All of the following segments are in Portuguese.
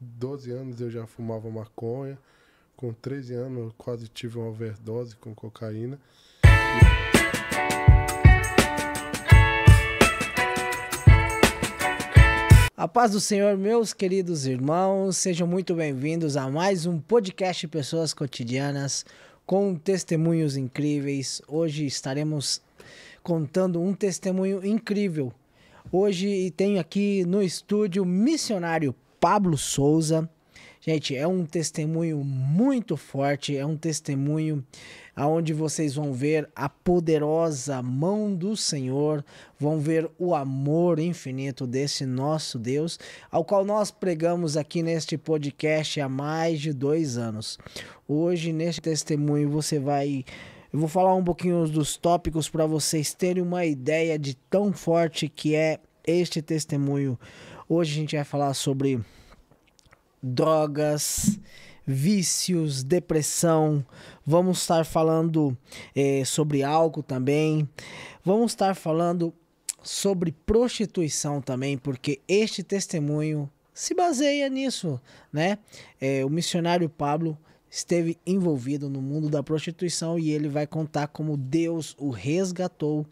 12 anos eu já fumava maconha. Com 13 anos eu quase tive uma overdose com cocaína. A paz do Senhor, meus queridos irmãos, sejam muito bem-vindos a mais um podcast Pessoas Cotidianas com testemunhos incríveis. Hoje estaremos contando um testemunho incrível. Hoje tenho aqui no estúdio o missionário Pablo Souza. Gente, é um testemunho muito forte, é um testemunho onde vocês vão ver a poderosa mão do Senhor, vão ver o amor infinito desse nosso Deus, ao qual nós pregamos aqui neste podcast há mais de 2 anos. Hoje, neste testemunho, eu vou falar um pouquinho dos tópicos para vocês terem uma ideia de tão forte que é este testemunho. Hoje a gente vai falar sobre drogas, vícios, depressão. Vamos estar falando sobre álcool também. Vamos estar falando sobre prostituição também, porque este testemunho se baseia nisso, né? O missionário Pablo esteve envolvido no mundo da prostituição e ele vai contar como Deus o resgatou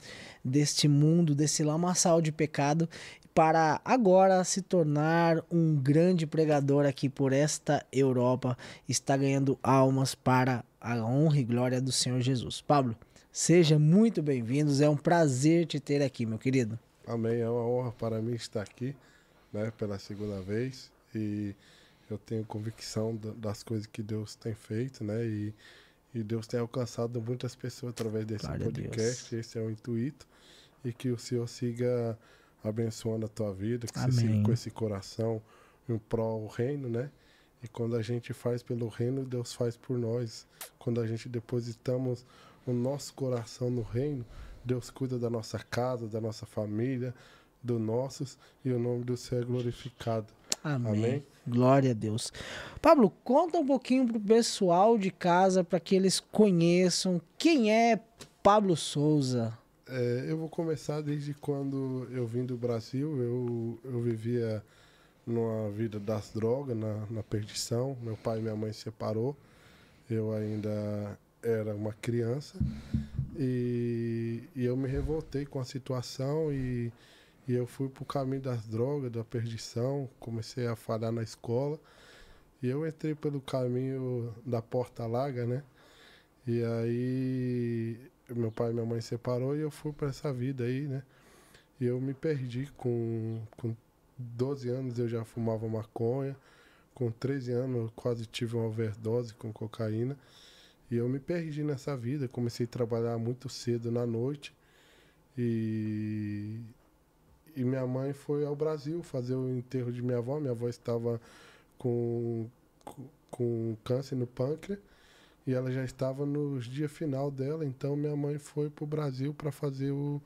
deste mundo, desse lamaçal de pecado, para agora se tornar um grande pregador aqui por esta Europa, está ganhando almas para a honra e glória do Senhor Jesus. Pablo, seja muito bem-vindo, é um prazer te ter aqui, meu querido. Amém, é uma honra para mim estar aqui, né, pela segunda vez, e eu tenho convicção das coisas que Deus tem feito, né, e Deus tem alcançado muitas pessoas através desse Glória a Deus. podcast. Esse é o intuito, e que o Senhor siga abençoando a tua vida, que Amém. você siga com esse coração em prol do reino, né? E quando a gente faz pelo reino, Deus faz por nós. Quando a gente depositamos o nosso coração no reino, Deus cuida da nossa casa, da nossa família, dos nossos, e o nome do Senhor é glorificado. Amém. Amém? Glória a Deus. Pablo, conta um pouquinho pro pessoal de casa para que eles conheçam quem é Pablo Souza. Eu vou começar desde quando eu vim do Brasil. Eu vivia numa vida das drogas, na perdição. Meu pai e minha mãe se separou. Eu ainda era uma criança. E eu me revoltei com a situação e eu fui para o caminho das drogas, da perdição. Comecei a falhar na escola. E eu entrei pelo caminho da porta larga, né? E aí meu pai e minha mãe se separou e eu fui para essa vida aí, né? E eu me perdi com 12 anos eu já fumava maconha. Com 13 anos eu quase tive uma overdose com cocaína. E eu me perdi nessa vida. Comecei a trabalhar muito cedo na noite. E minha mãe foi ao Brasil fazer o enterro de minha avó. Minha avó estava com câncer no pâncreas. E ela já estava nos dias final dela, então minha mãe foi para o Brasil para fazer o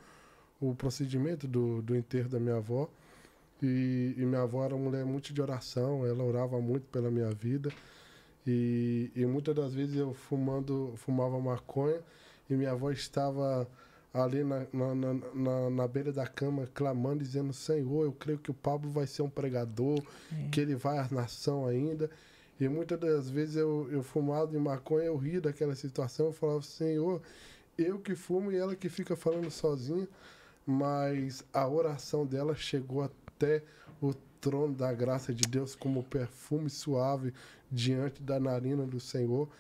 procedimento do enterro da minha avó. E minha avó era uma mulher muito de oração, ela orava muito pela minha vida. E muitas das vezes eu fumava maconha e minha avó estava ali na beira da cama clamando, dizendo: Senhor, eu creio que o Pablo vai ser um pregador, que ele vai à nação ainda. E muitas das vezes eu fumava de maconha, eu ria daquela situação, eu falava: Senhor, eu que fumo e ela que fica falando sozinha. Mas a oração dela chegou até o trono da graça de Deus como perfume suave diante da narina do Senhor.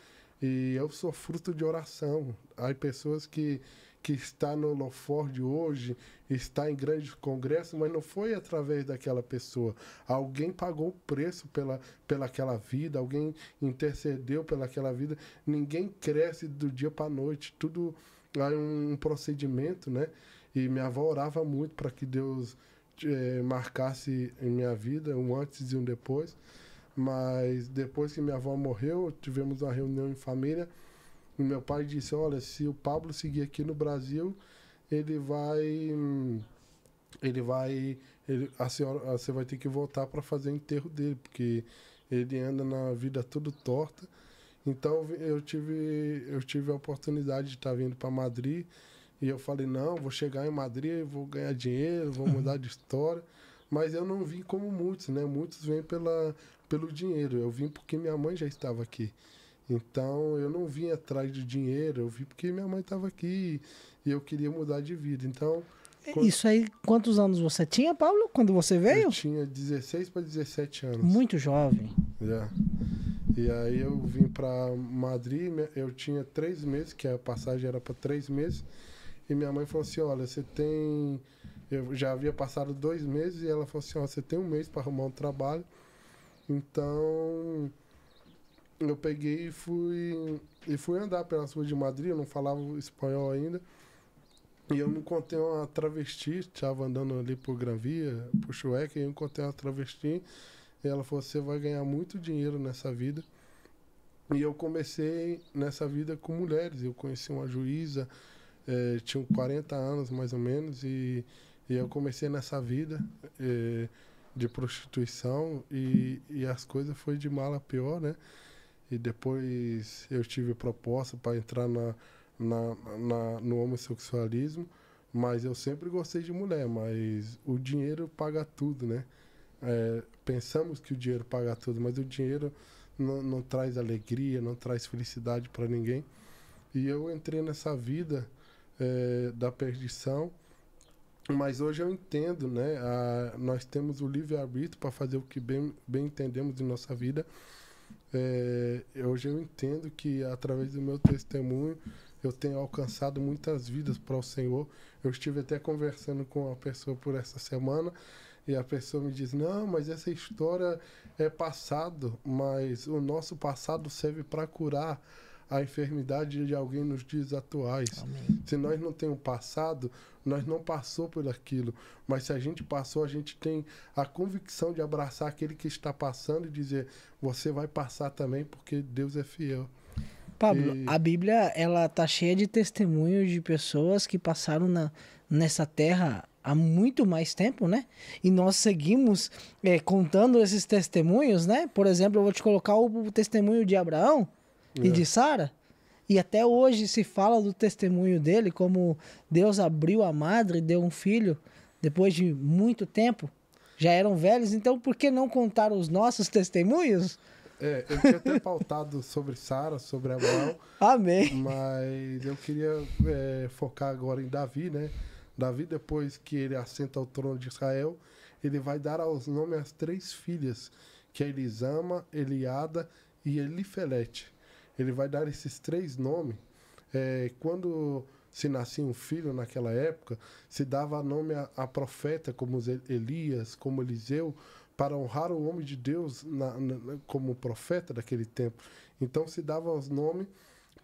E eu sou fruto de oração. Há pessoas que está no Lofor de hoje, está em grandes congressos, mas não foi através daquela pessoa. Alguém pagou o preço pelaquela vida, alguém intercedeu pelaquela vida. Ninguém cresce do dia para a noite, tudo é um procedimento, né? E minha avó orava muito para que Deus marcasse em minha vida um antes e um depois. Mas depois que minha avó morreu, tivemos uma reunião em família. E meu pai disse: olha, se o Pablo seguir aqui no Brasil, você vai ter que voltar para fazer o enterro dele, porque ele anda na vida tudo torta. Então eu tive a oportunidade de estar vindo para Madrid. E eu falei: não, vou chegar em Madrid, vou ganhar dinheiro, vou mudar de história. Mas eu não vim como muitos, né? Muitos vêm pelo dinheiro. Eu vim porque minha mãe já estava aqui. Então, eu não vim atrás de dinheiro, eu vim porque minha mãe estava aqui e eu queria mudar de vida. Então, Isso aí, quantos anos você tinha, Paulo, quando você eu veio? tinha 16 para 17 anos. Muito jovem. Já. E aí eu vim para Madrid, eu tinha 3 meses, que a passagem era para 3 meses. E minha mãe falou assim, olha, você tem... Eu já havia passado 2 meses e ela falou assim, ó, você tem 1 mês para arrumar um trabalho. Então, eu peguei e fui andar pelas ruas de Madrid, eu não falava espanhol ainda. E eu encontrei uma travesti, estava andando ali por Gran Via, por Chueca, e eu encontrei uma travesti. E ela falou, você vai ganhar muito dinheiro nessa vida. E eu comecei nessa vida com mulheres. Eu conheci uma juíza, tinha 40 anos mais ou menos, e eu comecei nessa vida de prostituição e as coisas foi de mal a pior, né? E depois eu tive proposta para entrar no homossexualismo, mas eu sempre gostei de mulher, mas o dinheiro paga tudo, né? Pensamos que o dinheiro paga tudo, mas o dinheiro não traz alegria, não traz felicidade para ninguém. E eu entrei nessa vida da perdição, mas hoje eu entendo, né? Nós temos o livre-arbítrio para fazer o que bem entendemos em nossa vida. Hoje eu entendo que através do meu testemunho eu tenho alcançado muitas vidas para o Senhor. Eu estive até conversando com uma pessoa por essa semana e a pessoa me diz, não, mas essa história é passado, mas o nosso passado serve para curar a enfermidade de alguém nos dias atuais. Amém. Se nós não temos passado, nós não passou por aquilo. Mas se a gente passou, a gente tem a convicção de abraçar aquele que está passando e dizer, você vai passar também, porque Deus é fiel. Pablo, a Bíblia, ela tá cheia de testemunhos de pessoas que passaram nessa terra há muito mais tempo, né? E nós seguimos contando esses testemunhos, né? Por exemplo, eu vou te colocar o testemunho de Abraão e de Sara. E até hoje se fala do testemunho dele, como Deus abriu a madre e deu um filho depois de muito tempo. Já eram velhos, então por que não contar os nossos testemunhos? Eu tinha até pautado sobre Sara, sobre Abraão. Amém. Mas eu queria focar agora em Davi, né? Davi, depois que ele assenta ao trono de Israel, ele vai dar aos nomes às 3 filhas, que é Elisama, Eliada e Elifelete. Ele vai dar esses 3 nomes. Quando se nascia um filho naquela época, se dava nome a profeta, como Elias, como Eliseu, para honrar o homem de Deus como profeta daquele tempo. Então se dava os nomes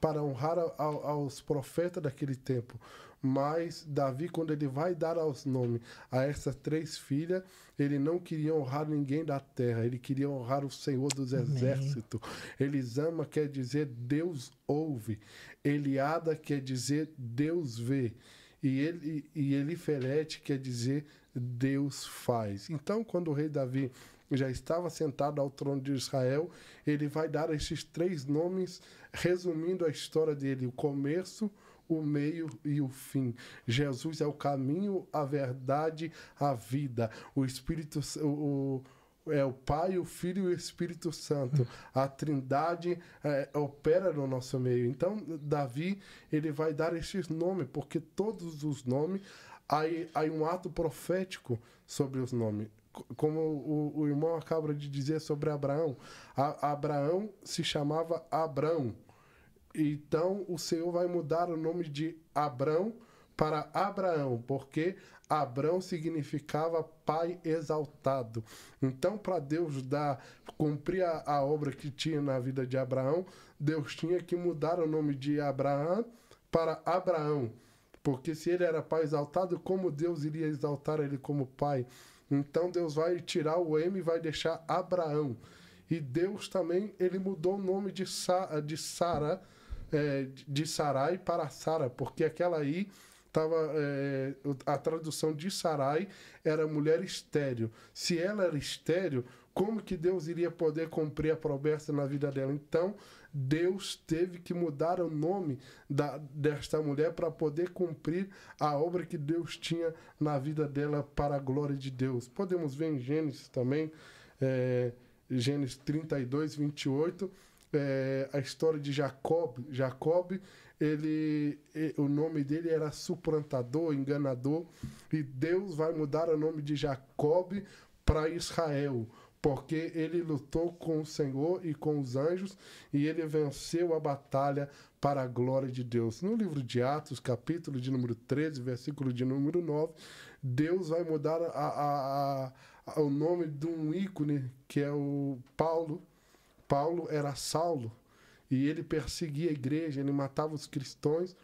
para honrar aos profetas daquele tempo. Mas Davi, quando ele vai dar aos nomes a essas 3 filhas, ele não queria honrar ninguém da terra, ele queria honrar o Senhor dos Exércitos. Elisama quer dizer Deus ouve, Eliada quer dizer Deus vê, e Elifelete quer dizer Deus faz. Então, quando o rei Davi já estava sentado ao trono de Israel, ele vai dar esses 3 nomes, resumindo a história dele, o começo, o meio e o fim. Jesus é o caminho, a verdade, a vida. O Espírito, é o Pai, o Filho e o Espírito Santo. A Trindade opera no nosso meio. Então, Davi, ele vai dar esses nomes, porque todos os nomes, há um ato profético sobre os nomes. Como o irmão acaba de dizer sobre Abraão. Abraão se chamava Abrão. Então, o Senhor vai mudar o nome de Abrão para Abraão, porque Abrão significava pai exaltado. Então, para Deus cumprir a obra que tinha na vida de Abraão, Deus tinha que mudar o nome de Abraão para Abraão. Porque se ele era pai exaltado, como Deus iria exaltar ele como pai? Então, Deus vai tirar o M e vai deixar Abraão. E Deus também, ele mudou o nome de Sara, de Sarai para Sara, porque aquela aí a tradução de Sarai era mulher estéril. Se ela era estéril, como que Deus iria poder cumprir a promessa na vida dela? Então, Deus teve que mudar o nome desta mulher para poder cumprir a obra que Deus tinha na vida dela para a glória de Deus. Podemos ver em Gênesis também, Gênesis 32, 28, a história de Jacob. Jacob, o nome dele era suplantador, enganador, e Deus vai mudar o nome de Jacob para Israel, porque ele lutou com o Senhor e com os anjos, e ele venceu a batalha para a glória de Deus. No livro de Atos, capítulo de número 13, versículo de número 9, Deus vai mudar o nome de um ícone, que é o Paulo. Paulo era Saulo, e ele perseguia a igreja, ele matava os cristãos,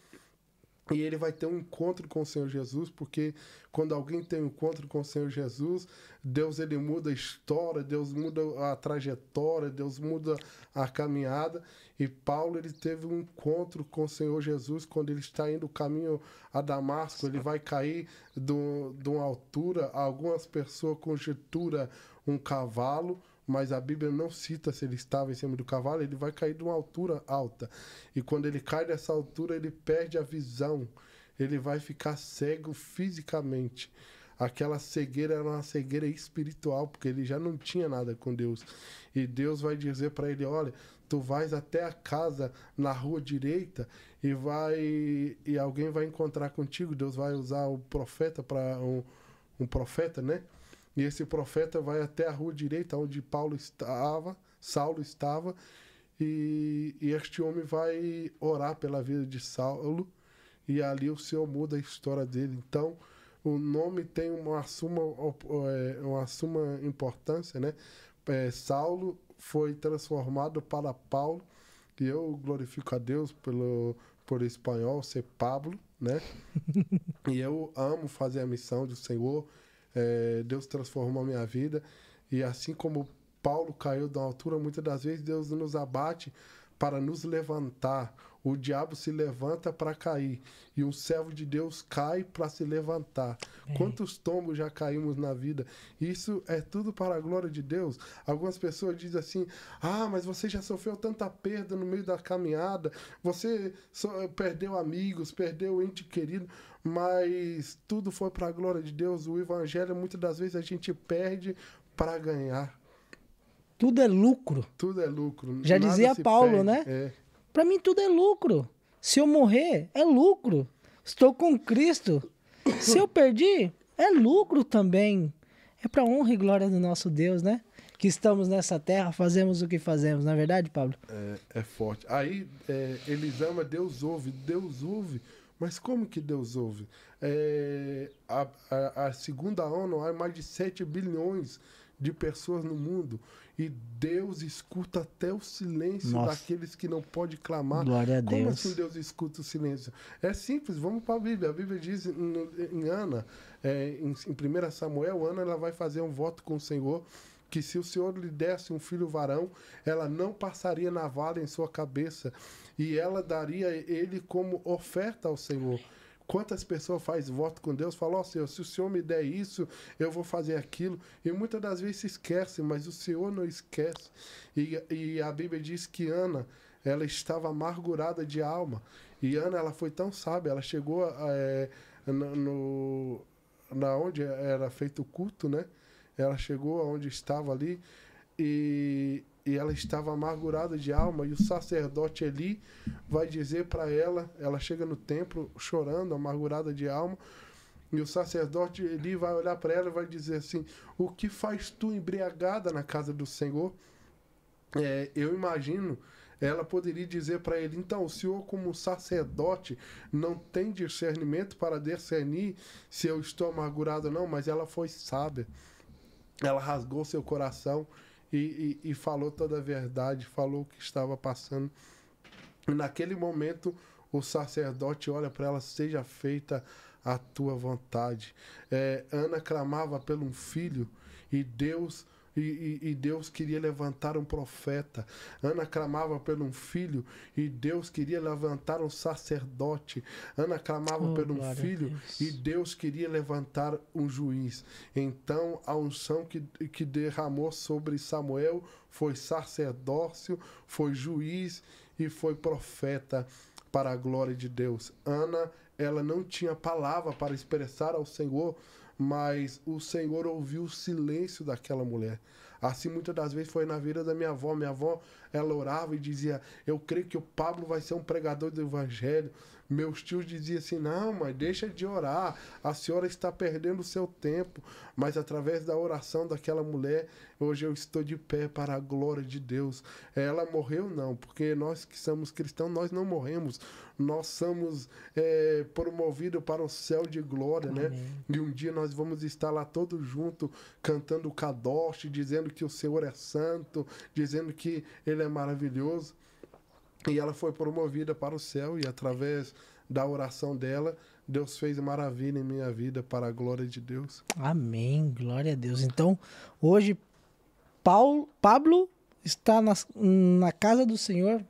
e ele vai ter um encontro com o Senhor Jesus, porque quando alguém tem um encontro com o Senhor Jesus, Deus ele muda a história, Deus muda a trajetória, Deus muda a caminhada. E Paulo ele teve um encontro com o Senhor Jesus quando ele está indo o caminho a Damasco. Ele vai cair de uma altura, algumas pessoas conjecturam um cavalo, mas a Bíblia não cita se ele estava em cima do cavalo. Ele vai cair de uma altura alta. E quando ele cai dessa altura, ele perde a visão. Ele vai ficar cego fisicamente. Aquela cegueira era uma cegueira espiritual, porque ele já não tinha nada com Deus. E Deus vai dizer para ele, olha, tu vais até a casa na rua direita e alguém vai encontrar contigo. Deus vai usar o profeta para um profeta, né? E esse profeta vai até a rua direita, onde Saulo estava, e este homem vai orar pela vida de Saulo, e ali o Senhor muda a história dele. Então, o nome tem uma suma importância, né? Saulo foi transformado para Paulo, e eu glorifico a Deus por espanhol ser Pablo, né? E eu amo fazer a missão do Senhor. Deus transformou a minha vida, e assim como Paulo caiu da altura, muitas das vezes Deus nos abate para nos levantar. O diabo se levanta para cair, e um servo de Deus cai para se levantar. Quantos tombos já caímos na vida? Isso é tudo para a glória de Deus. Algumas pessoas dizem assim, mas você já sofreu tanta perda no meio da caminhada, você perdeu amigos, perdeu ente querido, mas tudo foi para a glória de Deus. O evangelho, muitas das vezes, a gente perde para ganhar. Tudo é lucro. Tudo é lucro. Já Nada dizia se Paulo, perde. né? Para mim tudo é lucro. Se eu morrer, é lucro. Estou com Cristo. Se eu perdi, é lucro também. É para honra e glória do nosso Deus, né? Que estamos nessa terra, fazemos o que fazemos. Não é verdade, Pablo? É forte. Aí, Elisama, Deus ouve. Deus ouve. Mas como que Deus ouve? A segunda ONU, há mais de 7 bilhões de pessoas no mundo, e Deus escuta até o silêncio daqueles que não podem clamar. Glória a Deus. Como assim Deus escuta o silêncio? É simples, vamos para a Bíblia. A Bíblia diz em Ana, em 1 Samuel, Ana ela vai fazer um voto com o Senhor, que se o Senhor lhe desse um filho varão, ela não passaria navalha em sua cabeça, e ela daria ele como oferta ao Senhor. Quantas pessoas fazem voto com Deus, falam, Senhor, se o Senhor me der isso, eu vou fazer aquilo. E muitas das vezes se esquecem, mas o Senhor não esquece. E a Bíblia diz que Ana, ela estava amargurada de alma. E Ana, ela foi tão sábia, ela chegou onde era feito o culto, né? Ela chegou aonde estava ali, e ela estava amargurada de alma, e o sacerdote Eli vai dizer para ela chega no templo chorando, amargurada de alma, e o sacerdote Eli vai olhar para ela e vai dizer assim, o que faz tu embriagada na casa do Senhor? Eu imagino, ela poderia dizer para ele, então, o senhor como sacerdote não tem discernimento para discernir se eu estou amargurado ou não, mas ela foi sábia, ela rasgou seu coração, e falou toda a verdade, falou o que estava passando. E naquele momento, o sacerdote olha para ela, seja feita a tua vontade. Ana clamava por um filho, e Deus e Deus queria levantar um profeta. Ana clamava por um filho e Deus queria levantar um sacerdote. Ana clamava por um filho e Deus queria levantar um juiz. Então a unção que derramou sobre Samuel foi sacerdócio, foi juiz e foi profeta para a glória de Deus. Ana, ela não tinha palavra para expressar ao Senhor, mas o Senhor ouviu o silêncio daquela mulher. Assim, muitas das vezes foi na vida da minha avó. Minha avó, ela orava e dizia, eu creio que o Pablo vai ser um pregador do evangelho. Meus tios diziam assim, não, mas deixa de orar, a senhora está perdendo o seu tempo. Mas através da oração daquela mulher, hoje eu estou de pé para a glória de Deus. Ela morreu não, porque nós que somos cristãos, nós não morremos. Nós somos promovidos para o céu de glória, né? E um dia nós vamos estar lá todos juntos, cantando o Kadosh, dizendo que o Senhor é santo, dizendo que Ele é maravilhoso. E ela foi promovida para o céu e através da oração dela, Deus fez maravilha em minha vida para a glória de Deus. Amém, glória a Deus. Então, hoje, Pablo está na casa do Senhor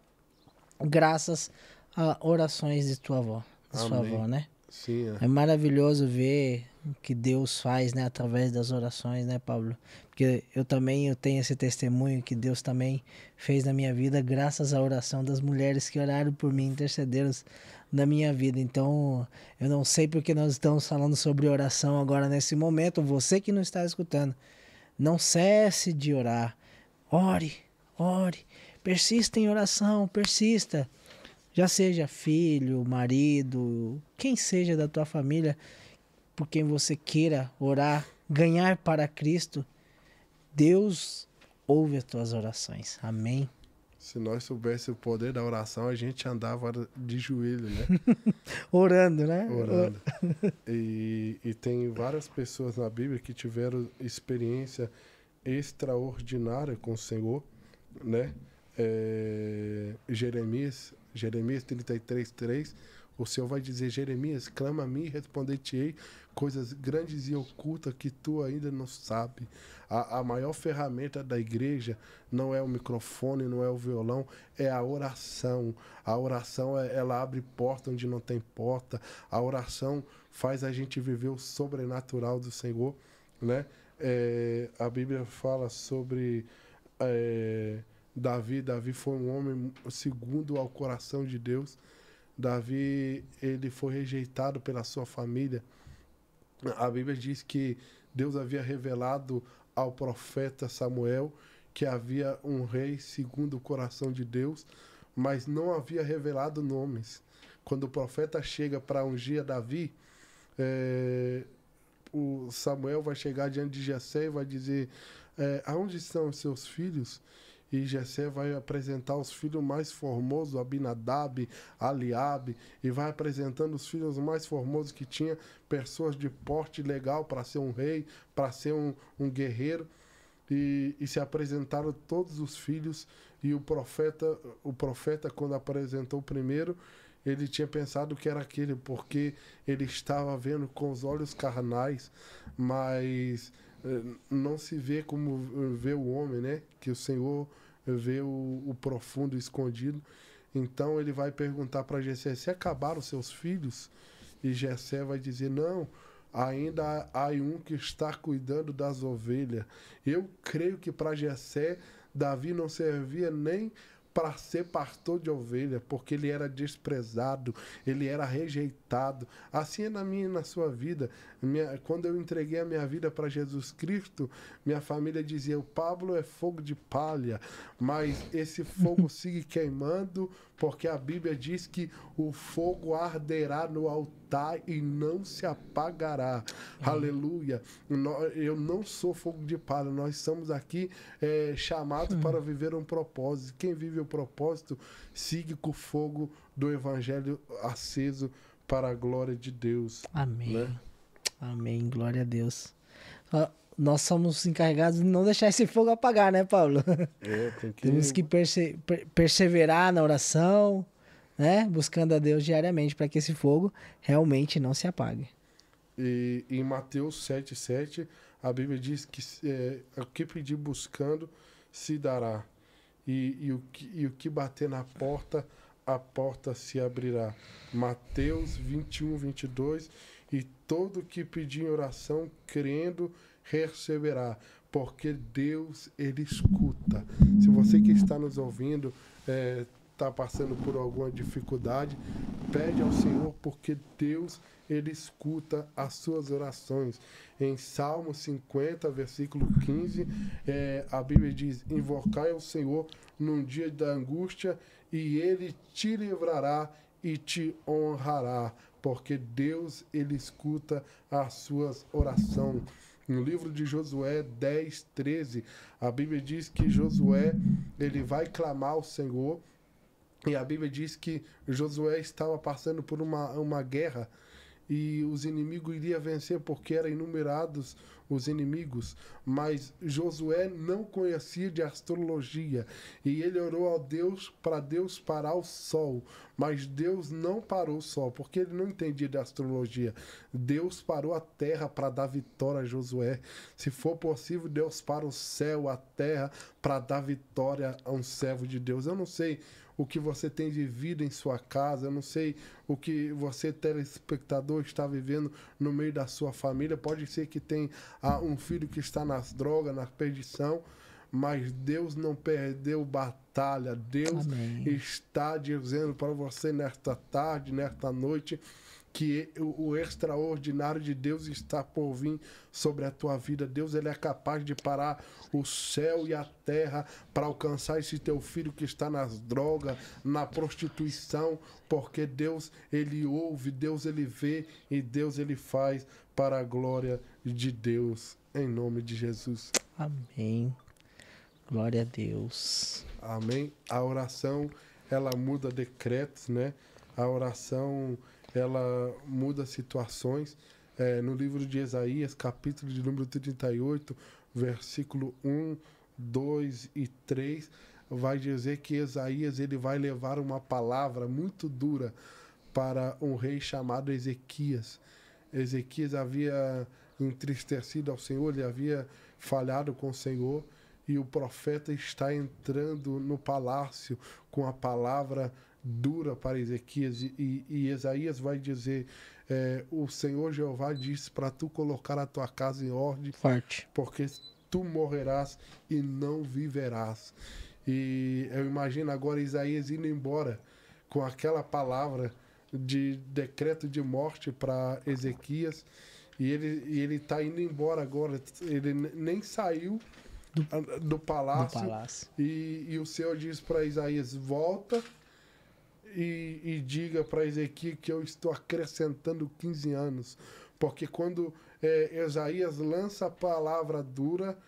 graças a orações de tua avó, de sua avó, né? Sim, é maravilhoso ver o que Deus faz, né, através das orações, né, Pablo? Porque eu tenho esse testemunho que Deus também fez na minha vida graças à oração das mulheres que oraram por mim, intercederam na minha vida. Então, eu não sei porque nós estamos falando sobre oração agora nesse momento. Você que não está escutando, não cesse de orar. Ore, persista em oração, persista. Já seja filho, marido, quem seja da tua família, por quem você queira orar, ganhar para Cristo, Deus ouve as tuas orações. Amém? Se nós soubéssemos o poder da oração, a gente andava de joelho, né? Orando, né? Orando. E tem várias pessoas na Bíblia que tiveram experiência extraordinária com o Senhor, né? Jeremias 33:3, o Senhor vai dizer, Jeremias, clama a mim e responder-te-ei coisas grandes e ocultas que tu ainda não sabe. A maior ferramenta da igreja não é o microfone, não é o violão, é a oração. A oração, ela abre porta onde não tem porta. A oração faz a gente viver o sobrenatural do Senhor, né? A Bíblia fala sobre Davi. Davi foi um homem segundo ao coração de Deus. Davi, ele foi rejeitado pela sua família. A Bíblia diz que Deus havia revelado ao profeta Samuel que havia um rei segundo o coração de Deus, mas não havia revelado nomes. Quando o profeta chega para ungir Davi, o Samuel vai chegar diante de Jessé e vai dizer, aonde estão os seus filhos? E Jessé vai apresentar os filhos mais formosos, Abinadab, Aliabe, e vai apresentando os filhos mais formosos que tinha, pessoas de porte legal para ser um rei, para ser um guerreiro. E se apresentaram todos os filhos, e o profeta, quando apresentou o primeiro, ele tinha pensado que era aquele, porque ele estava vendo com os olhos carnais, mas não se vê como vê o homem, né? Que o Senhor vê o profundo escondido. Então ele vai perguntar para Jessé, se acabaram os seus filhos? E Jessé vai dizer, não, ainda há um que está cuidando das ovelhas. Eu creio que para Jessé, Davi não servia nem para ser pastor de ovelha, porque ele era desprezado, ele era rejeitado. Assim é na minha e na sua vida. Quando eu entreguei a minha vida para Jesus Cristo, minha família dizia, o Pablo é fogo de palha, mas esse fogo sigue queimando, porque a Bíblia diz que o fogo arderá no altar e não se apagará. Aleluia. Eu não sou fogo de palha, nós somos aqui chamados para viver um propósito. Quem vive o propósito, siga com o fogo do Evangelho aceso para a glória de Deus. Amém. Né? Amém, glória a Deus. Nós somos encarregados de não deixar esse fogo apagar, né, Paulo? Temos que perseverar na oração, né? Buscando a Deus diariamente para que esse fogo realmente não se apague. E em Mateus 7:7, a Bíblia diz que o que pedir buscando se dará. E o que bater na porta, a porta se abrirá. Mateus 21, 22. E todo que pedir em oração, crendo, receberá. Porque Deus, Ele escuta. Se você que está nos ouvindo está passando por alguma dificuldade, pede ao Senhor, porque Deus, Ele escuta as suas orações. Em Salmo 50, versículo 15, a Bíblia diz: invocai ao Senhor num dia da angústia, e Ele te livrará e te honrará, porque Deus, Ele escuta as suas orações. No livro de Josué 10, 13, a Bíblia diz que Josué, ele vai clamar ao Senhor, e a Bíblia diz que Josué estava passando por uma guerra, e os inimigos iriam vencer porque eram inumerados os inimigos, mas Josué não conhecia de astrologia, e ele orou a Deus para Deus parar o sol, mas Deus não parou o sol, porque ele não entendia de astrologia. Deus parou a terra para dar vitória a Josué. Se for possível, Deus para o céu, a terra, para dar vitória a um servo de Deus. Eu não sei o que você tem vivido em sua casa, eu não sei o que você, telespectador, está vivendo no meio da sua família. Pode ser que tenha um filho que está nas drogas, na perdição, mas Deus não perdeu batalha. Deus está dizendo para você nesta tarde, nesta noite, que o extraordinário de Deus está por vir sobre a tua vida. Deus, ele é capaz de parar o céu e a terra para alcançar esse teu filho que está nas drogas, na prostituição, porque Deus, ele ouve, Deus, ele vê e Deus, ele faz para a glória de Deus, em nome de Jesus. Amém. Glória a Deus. Amém. A oração, ela muda decretos, né? A oração, ela muda situações. No livro de Isaías, capítulo de número 38, versículo 1, 2 e 3, vai dizer que Isaías, ele vai levar uma palavra muito dura para um rei chamado Ezequias. Ezequias havia entristecido ao Senhor, ele havia falhado com o Senhor, e o profeta está entrando no palácio com a palavra dura para Ezequias, e Isaías vai dizer: o Senhor Jeová disse para tu colocar a tua casa em ordem, Forte, porque tu morrerás e não viverás. E eu imagino agora Isaías indo embora com aquela palavra de decreto de morte para Ezequias, e ele está indo embora agora, ele nem saiu do palácio, e o Senhor diz para Isaías: volta e diga para Ezequias que eu estou acrescentando 15 anos, porque quando Isaías lança a palavra dura,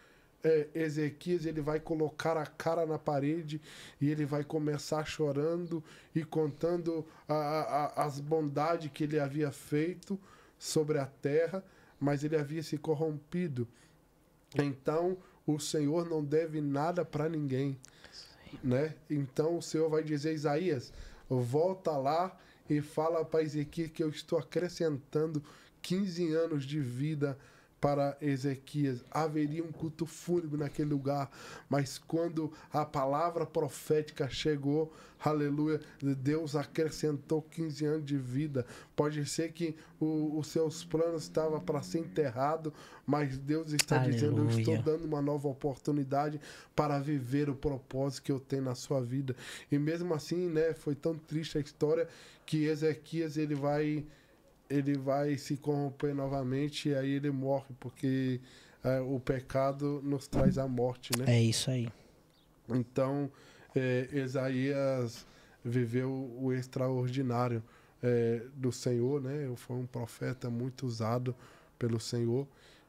Ezequias, ele vai colocar a cara na parede e ele vai começar chorando e contando as bondades que ele havia feito sobre a terra, mas ele havia se corrompido. Então o Senhor não deve nada para ninguém, né? Então o Senhor vai dizer: Isaías, volta lá e fala para Ezequias que eu estou acrescentando 15 anos de vida para Ezequias. Haveria um culto fúnebre naquele lugar, mas quando a palavra profética chegou, aleluia, Deus acrescentou 15 anos de vida. Pode ser que os seus planos estavam para ser enterrado, mas Deus está dizendo: eu estou dando uma nova oportunidade para viver o propósito que eu tenho na sua vida. E mesmo assim, né, foi tão triste a história que Ezequias, ele vai se corromper novamente, e aí ele morre, porque o pecado nos traz a morte, né? É isso aí. Então, Isaías viveu o extraordinário do Senhor, né? Foi um profeta muito usado pelo Senhor,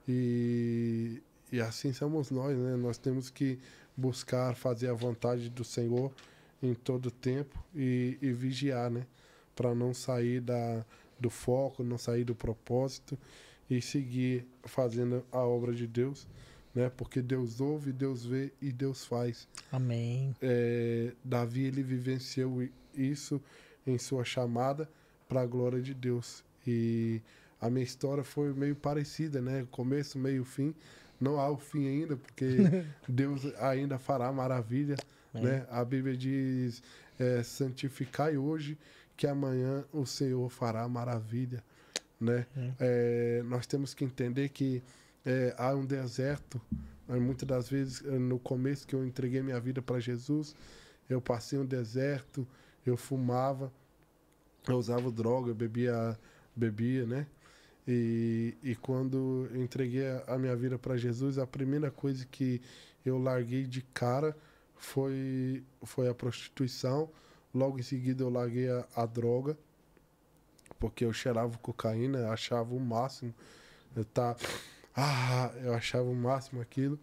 e assim somos nós, né? Nós temos que buscar fazer a vontade do Senhor em todo tempo e vigiar, né? Para não sair do foco, não sair do propósito e seguir fazendo a obra de Deus, né? Porque Deus ouve, Deus vê e Deus faz. Amém. Davi, ele vivenciou isso em sua chamada para a glória de Deus. E a minha história foi meio parecida, né? Começo, meio, fim. Não há o fim ainda, porque Deus ainda fará maravilha, né? A Bíblia diz, santificai hoje, que amanhã o Senhor fará maravilha, né? Nós temos que entender que há um deserto. Muitas das vezes, no começo que eu entreguei minha vida para Jesus, eu passei um deserto, eu fumava, eu usava droga, eu bebia, né? E quando eu entreguei a minha vida para Jesus, a primeira coisa que eu larguei de cara foi a prostituição. Logo em seguida eu larguei a droga, porque eu cheirava cocaína, achava o máximo. Eu achava o máximo aquilo.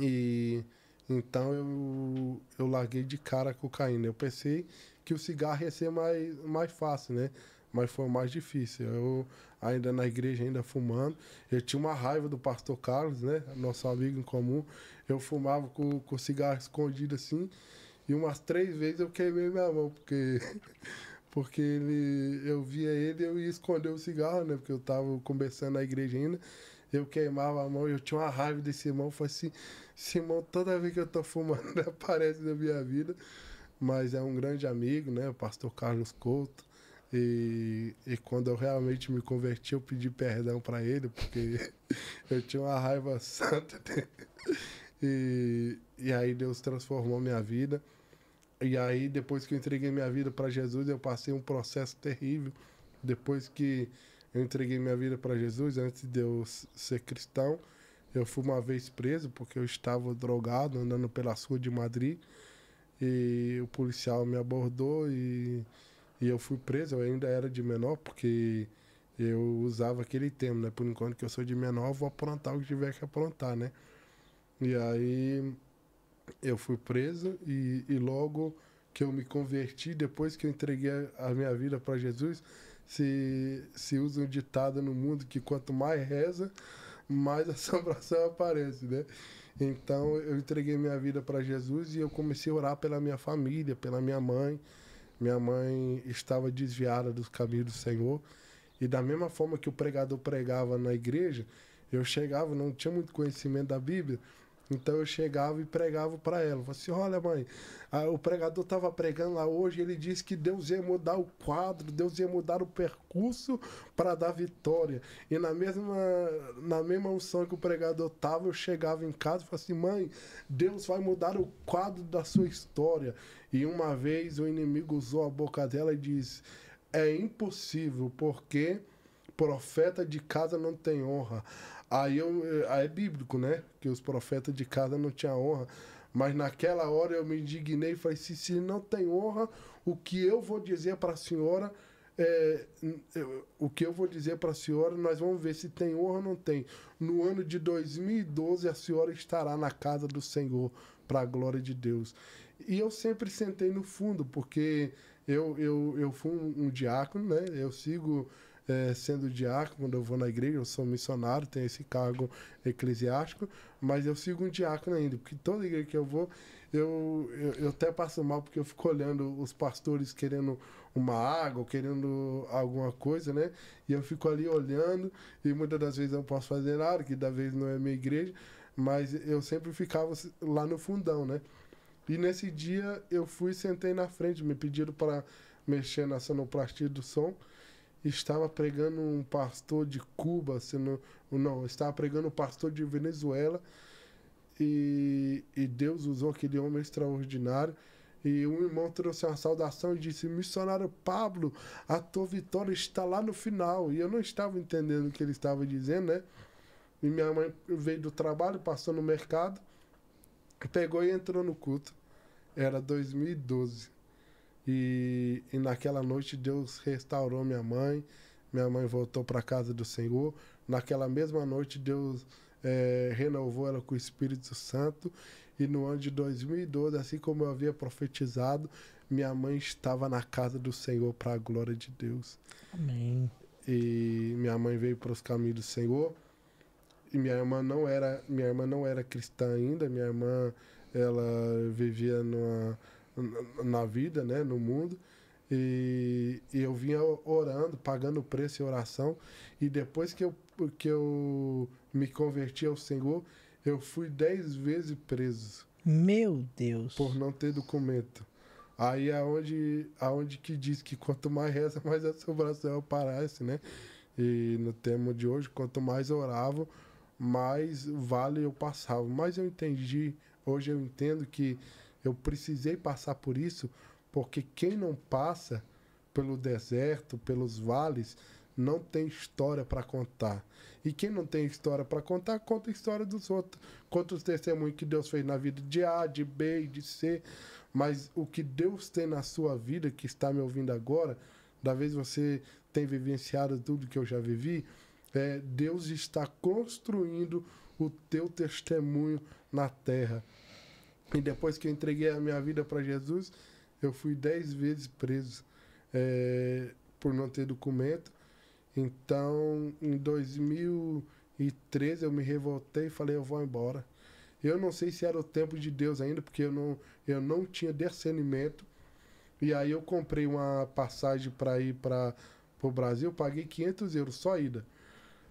E então eu larguei de cara a cocaína. Eu pensei que o cigarro ia ser mais fácil, né? Mas foi mais difícil. Eu ainda na igreja, ainda fumando. Eu tinha uma raiva do pastor Carlos, né? Nosso amigo em comum. Eu fumava com cigarro escondido assim. E umas 3 vezes eu queimei minha mão, porque eu via ele e eu ia esconder o cigarro, né? Porque eu tava começando na igreja ainda. Eu queimava a mão, eu tinha uma raiva desse irmão. Eu falei assim, esse irmão, toda vez que eu tô fumando, ele aparece na minha vida. Mas é um grande amigo, né? O pastor Carlos Couto. E quando eu realmente me converti, eu pedi perdão para ele, porque eu tinha uma raiva santa dele. E aí Deus transformou minha vida. E aí, depois que eu entreguei minha vida para Jesus, eu passei um processo terrível. Depois que eu entreguei minha vida para Jesus, antes de eu ser cristão, eu fui uma vez preso porque eu estava drogado, andando pela rua de Madrid. E o policial me abordou e eu fui preso. Eu ainda era de menor, porque eu usava aquele termo, né? Por enquanto que eu sou de menor, eu vou aprontar o que tiver que aprontar, né? E aí eu fui preso e logo que eu me converti, depois que eu entreguei a minha vida para Jesus, se usa um ditado no mundo que quanto mais reza, mais assombração aparece, né? Então eu entreguei minha vida para Jesus e eu comecei a orar pela minha família, pela minha mãe. Minha mãe estava desviada dos caminhos do Senhor. E da mesma forma que o pregador pregava na igreja, eu chegava, não tinha muito conhecimento da Bíblia, então eu chegava e pregava para ela. Eu falei assim, olha mãe, o pregador estava pregando lá hoje, ele disse que Deus ia mudar o quadro, Deus ia mudar o percurso para dar vitória. E na mesma unção que o pregador estava, eu chegava em casa e falava assim, mãe, Deus vai mudar o quadro da sua história. E uma vez o inimigo usou a boca dela e disse, é impossível, porque profeta de casa não tem honra. Aí é bíblico, né? Que os profetas de casa não tinham honra. Mas naquela hora eu me indignei e falei: se não tem honra, o que eu vou dizer para a senhora, o que eu vou dizer para a senhora, nós vamos ver se tem honra ou não tem. No ano de 2012, a senhora estará na casa do Senhor, para a glória de Deus. E eu sempre sentei no fundo, porque eu fui um diácono, né? Eu sigo sendo diácono quando eu vou na igreja. Eu sou missionário, tenho esse cargo eclesiástico, mas eu sigo um diácono ainda, porque toda igreja que eu vou, eu até passo mal, porque eu fico olhando os pastores querendo uma água, querendo alguma coisa, né? E eu fico ali olhando, e muitas das vezes eu não posso fazer nada, que da vez não é minha igreja, mas eu sempre ficava lá no fundão, né? E nesse dia eu fui e sentei na frente, me pediram para mexer na sonoplastia do som. Estava pregando um pastor de Cuba, estava pregando um pastor de Venezuela. E Deus usou aquele homem extraordinário. E um irmão trouxe uma saudação e disse: missionário Pablo, a tua vitória está lá no final. E eu não estava entendendo o que ele estava dizendo, né? E minha mãe veio do trabalho, passou no mercado, pegou e entrou no culto. Era 2012. E naquela noite Deus restaurou minha mãe. Minha mãe voltou para a casa do Senhor. Naquela mesma noite Deus renovou ela com o Espírito Santo. E no ano de 2012, assim como eu havia profetizado, minha mãe estava na casa do Senhor para a glória de Deus. Amém. E minha mãe veio para os caminhos do Senhor. E minha irmã não era cristã ainda. Minha irmã, ela vivia na vida, né, no mundo. E eu vinha orando, pagando preço em oração. E depois que eu me converti ao Senhor, eu fui 10 vezes preso Meu por Deus. não ter documento. Aí aonde que diz que quanto mais reza, mais a assombração aparece, né? E no tema de hoje, quanto mais orava, mais vale eu passava. Mas eu entendi, hoje eu entendo que eu precisei passar por isso, porque quem não passa pelo deserto, pelos vales, não tem história para contar. E quem não tem história para contar, conta a história dos outros. Conta os testemunhos que Deus fez na vida de A, de B e de C. Mas o que Deus tem na sua vida, que está me ouvindo agora, da vez você tem vivenciado tudo que eu já vivi, Deus está construindo o teu testemunho na terra. E depois que eu entreguei a minha vida para Jesus, eu fui 10 vezes preso por não ter documento. Então, em 2013, eu me revoltei e falei, eu vou embora. Eu não sei se era o tempo de Deus ainda, porque eu não tinha discernimento. E aí eu comprei uma passagem para ir para o Brasil, paguei 500 euros, só ida.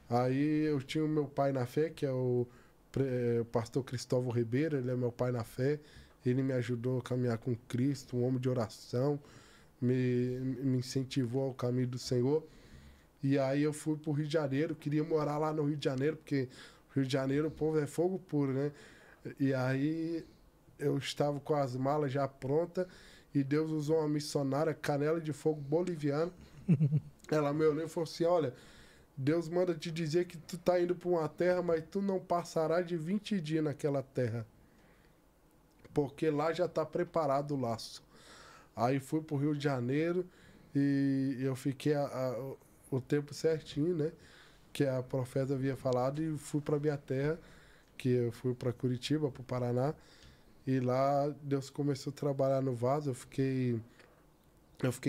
Aí eu tinha o meu pai na fé, que é o pastor Cristóvão Ribeiro, ele é meu pai na fé. Ele me ajudou a caminhar com Cristo, um homem de oração, me incentivou ao caminho do Senhor. E aí eu fui para o Rio de Janeiro, queria morar lá no Rio de Janeiro, porque Rio de Janeiro o povo é fogo puro, né? E aí eu estava com as malas já prontas e Deus usou uma missionária, Canela de Fogo boliviana. Ela me olhou e falou assim, olha, Deus manda te dizer que tu tá indo para uma terra, mas tu não passará de 20 dias naquela terra. Porque lá já tá preparado o laço. Aí fui pro Rio de Janeiro e eu fiquei o tempo certinho, né? Que a profeta havia falado e fui para minha terra, que eu fui para Curitiba, para o Paraná. E lá Deus começou a trabalhar no vaso. Eu fiquei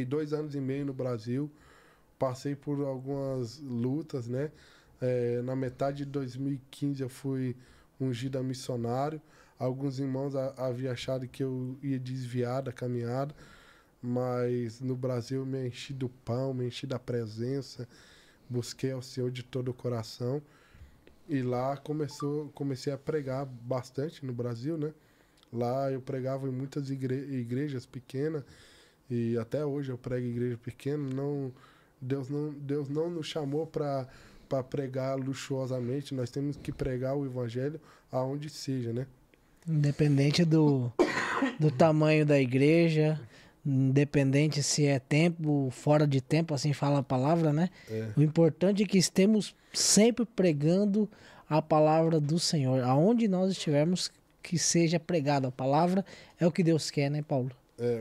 2 anos e meio no Brasil. Passei por algumas lutas, né? Na metade de 2015 eu fui ungido a missionário. Alguns irmãos haviam achado que eu ia desviar da caminhada, mas no Brasil eu me enchi do pão, me enchi da presença, busquei ao Senhor de todo o coração. E lá comecei a pregar bastante no Brasil, né? Lá eu pregava em muitas igrejas pequenas e até hoje eu prego em igreja pequena. Deus não nos chamou para pregar luxuosamente, nós temos que pregar o evangelho aonde seja, né? Independente do tamanho da igreja, independente se é tempo, fora de tempo, assim fala a palavra, né? É, O importante é que estemos sempre pregando a palavra do Senhor. Aonde nós estivermos, que seja pregada a palavra, é o que Deus quer, né, Paulo?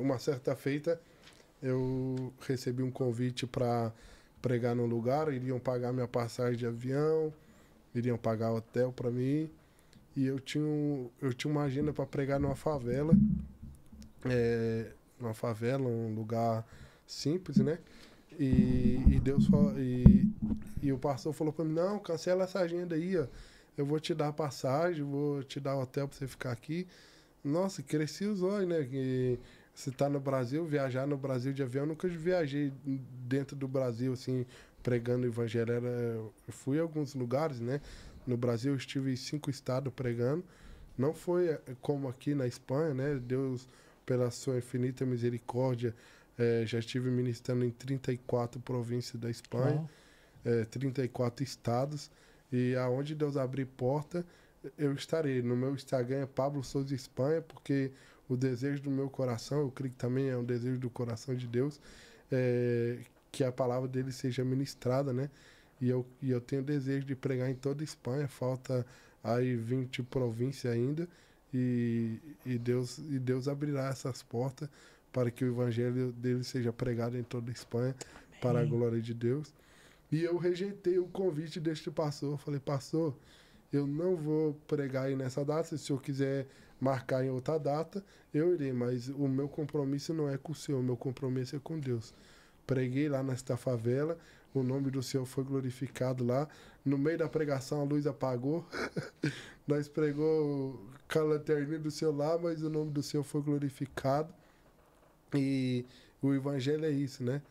uma certa feita eu recebi um convite para pregar num lugar, iriam pagar minha passagem de avião, iriam pagar hotel para mim, e eu tinha uma agenda para pregar numa favela, um lugar simples, né? E Deus falou, e o pastor falou para mim, não, cancela essa agenda aí, ó. Eu vou te dar a passagem, vou te dar hotel para você ficar aqui. Nossa, cresci os olhos, né? Que você tá no Brasil, viajar no Brasil de avião, eu nunca viajei dentro do Brasil, assim, pregando o evangelho. Eu fui a alguns lugares, né? No Brasil eu estive em 5 estados pregando. Não foi como aqui na Espanha, né? Deus, pela sua infinita misericórdia, já estive ministrando em 34 províncias da Espanha, Uau. 34 estados. E aonde Deus abrir porta, eu estarei. No meu Instagram é Pablo Souza Espanha, porque o desejo do meu coração, eu creio que também é um desejo do coração de Deus, que a palavra dele seja ministrada, né? E eu tenho desejo de pregar em toda a Espanha, falta aí 20 províncias ainda, e Deus abrirá essas portas para que o evangelho dele seja pregado em toda a Espanha, para a Amém. glória de Deus. E eu rejeitei o convite deste pastor. Falei, pastor, eu não vou pregar aí nessa data. Se o senhor quiser marcar em outra data, eu irei. Mas o meu compromisso não é com o senhor, o meu compromisso é com Deus. Preguei lá nesta favela, o nome do Senhor foi glorificado lá. No meio da pregação a luz apagou. Nós pregou com a lanterninha do Senhor lá, mas o nome do Senhor foi glorificado. E o evangelho é isso, né?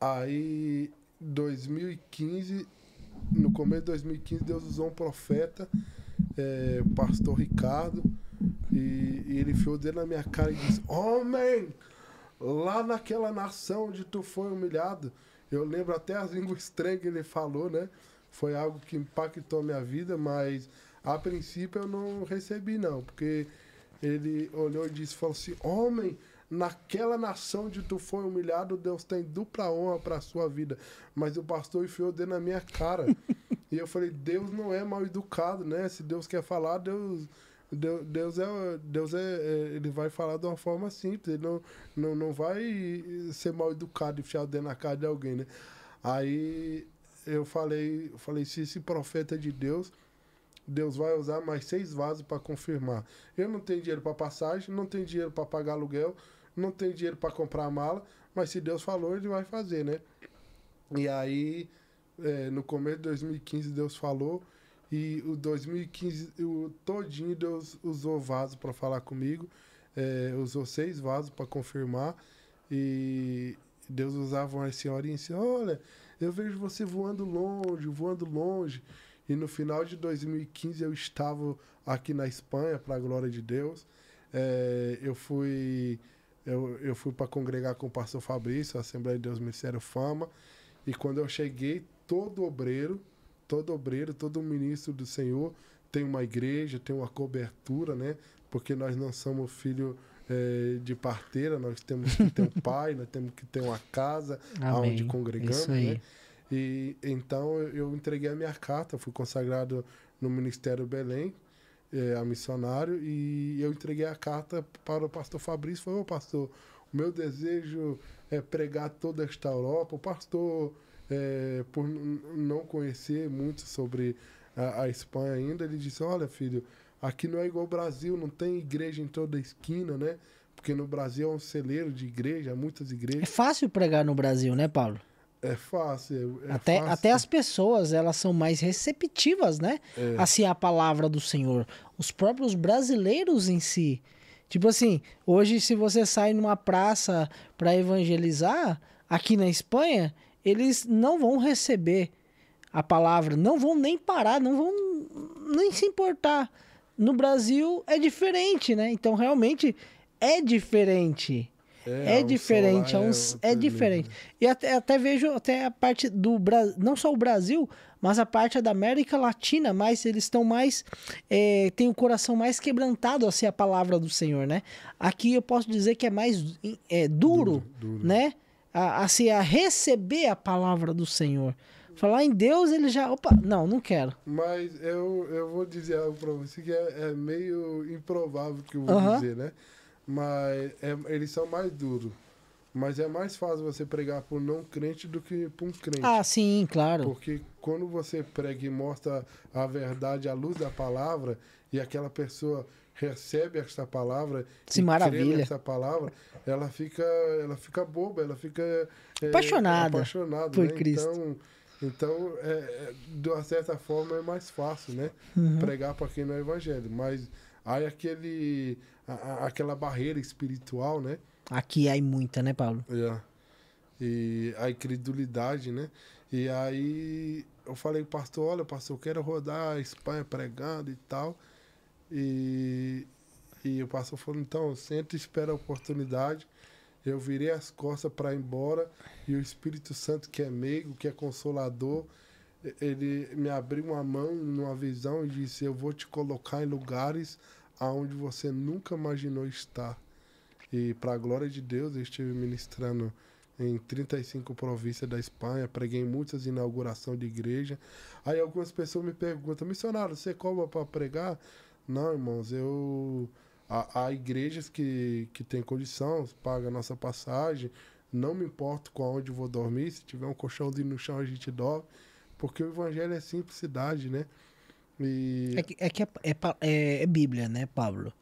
Aí, 2015, no começo de 2015, Deus usou um profeta, pastor Ricardo, e ele enfiou o dedo na minha cara e disse: Homem, lá naquela nação onde tu foi humilhado, eu lembro até as línguas estranhas que ele falou, né? Foi algo que impactou a minha vida, mas a princípio eu não recebi, não, porque ele olhou e disse, falou assim: Homem, naquela nação onde tu foi humilhado, Deus tem dupla honra para a sua vida. Mas o pastor enfiou o dedo na minha cara. E eu falei: Deus não é mal educado, né? Se Deus quer falar, ele vai falar de uma forma simples. Ele não vai ser mal educado e enfiar o dedo na cara de alguém, né? Aí eu falei, se esse profeta é de Deus, Deus vai usar mais 6 vasos para confirmar. Eu não tenho dinheiro para passagem, não tenho dinheiro para pagar aluguel, não tenho dinheiro para comprar mala, mas se Deus falou, ele vai fazer, né? E aí, no começo de 2015, Deus falou, e o 2015 todinho Deus usou vaso para falar comigo, usou 6 vasos para confirmar, e Deus usava uma senhorinha assim: olha, eu vejo você voando longe. E no final de 2015 eu estava aqui na Espanha, para a glória de Deus. Eu fui para congregar com o pastor Fabrício, a Assembleia de Deus Ministério Fama. E quando eu cheguei, todo obreiro, todo ministro do Senhor tem uma igreja, tem uma cobertura, né? Porque nós não somos filho de parteira, nós temos que ter um pai, nós temos que ter uma casa onde congregamos, né? E então eu entreguei a minha carta, fui consagrado no Ministério Belém, a missionário, e eu entreguei a carta para o pastor Fabrício. Falei: ô pastor, o meu desejo é pregar toda esta Europa. O pastor, por não conhecer muito sobre a Espanha ainda, ele disse: olha, filho, aqui não é igual ao Brasil, não tem igreja em toda esquina, né? Porque no Brasil é um celeiro de igreja, muitas igrejas. É fácil pregar no Brasil, né, Paulo? É fácil. Até as pessoas, elas são mais receptivas, né? Assim, a palavra do Senhor. Os próprios brasileiros em si. Tipo assim, hoje se você sai numa praça para evangelizar, aqui na Espanha, eles não vão receber a palavra, não vão nem parar, não vão nem se importar. No Brasil é diferente, né? Então realmente é diferente. É diferente, é diferente. E até vejo até a parte do Brasil, não só o Brasil, mas a parte da América Latina, mas eles estão mais, tem o coração mais quebrantado assim a palavra do Senhor, né? Aqui eu posso dizer que é mais duro, né? Assim, a receber a palavra do Senhor. Falar em Deus, ele já, não quero. Mas eu vou dizer algo para você que é meio improvável que eu vou dizer, né? Mas eles são mais duros. Mas é mais fácil você pregar por não crente do que por um crente. Ah, sim, claro. Porque quando você prega e mostra a verdade à luz da palavra, e aquela pessoa recebe esta palavra e maravilha. crê nessa palavra, ela fica boba, ela fica apaixonada por né? Cristo. Então, de uma certa forma, é mais fácil, né? Pregar para quem não é evangelho. Mas aí aquela barreira espiritual, né? Aqui há muita, né, Paulo? E a incredulidade, né? E aí eu falei: pastor, olha, pastor, eu quero rodar a Espanha pregando e tal. E o pastor falou: então, senta e espera a oportunidade. Eu virei as costas para ir embora, e o Espírito Santo, que é meigo, que é consolador, ele me abriu uma mão numa visão e disse: eu vou te colocar em lugares aonde você nunca imaginou estar. E para a glória de Deus, eu estive ministrando em 35 províncias da Espanha, preguei em muitas inaugurações de igreja. Aí algumas pessoas me perguntam: missionário, você cobra para pregar? Não, irmãos, há igrejas que têm condição, pagam a nossa passagem, não me importo com aonde vou dormir, se tiver um colchãozinho no chão a gente dorme, porque o evangelho é simplicidade, né? É Bíblia, né, Pablo?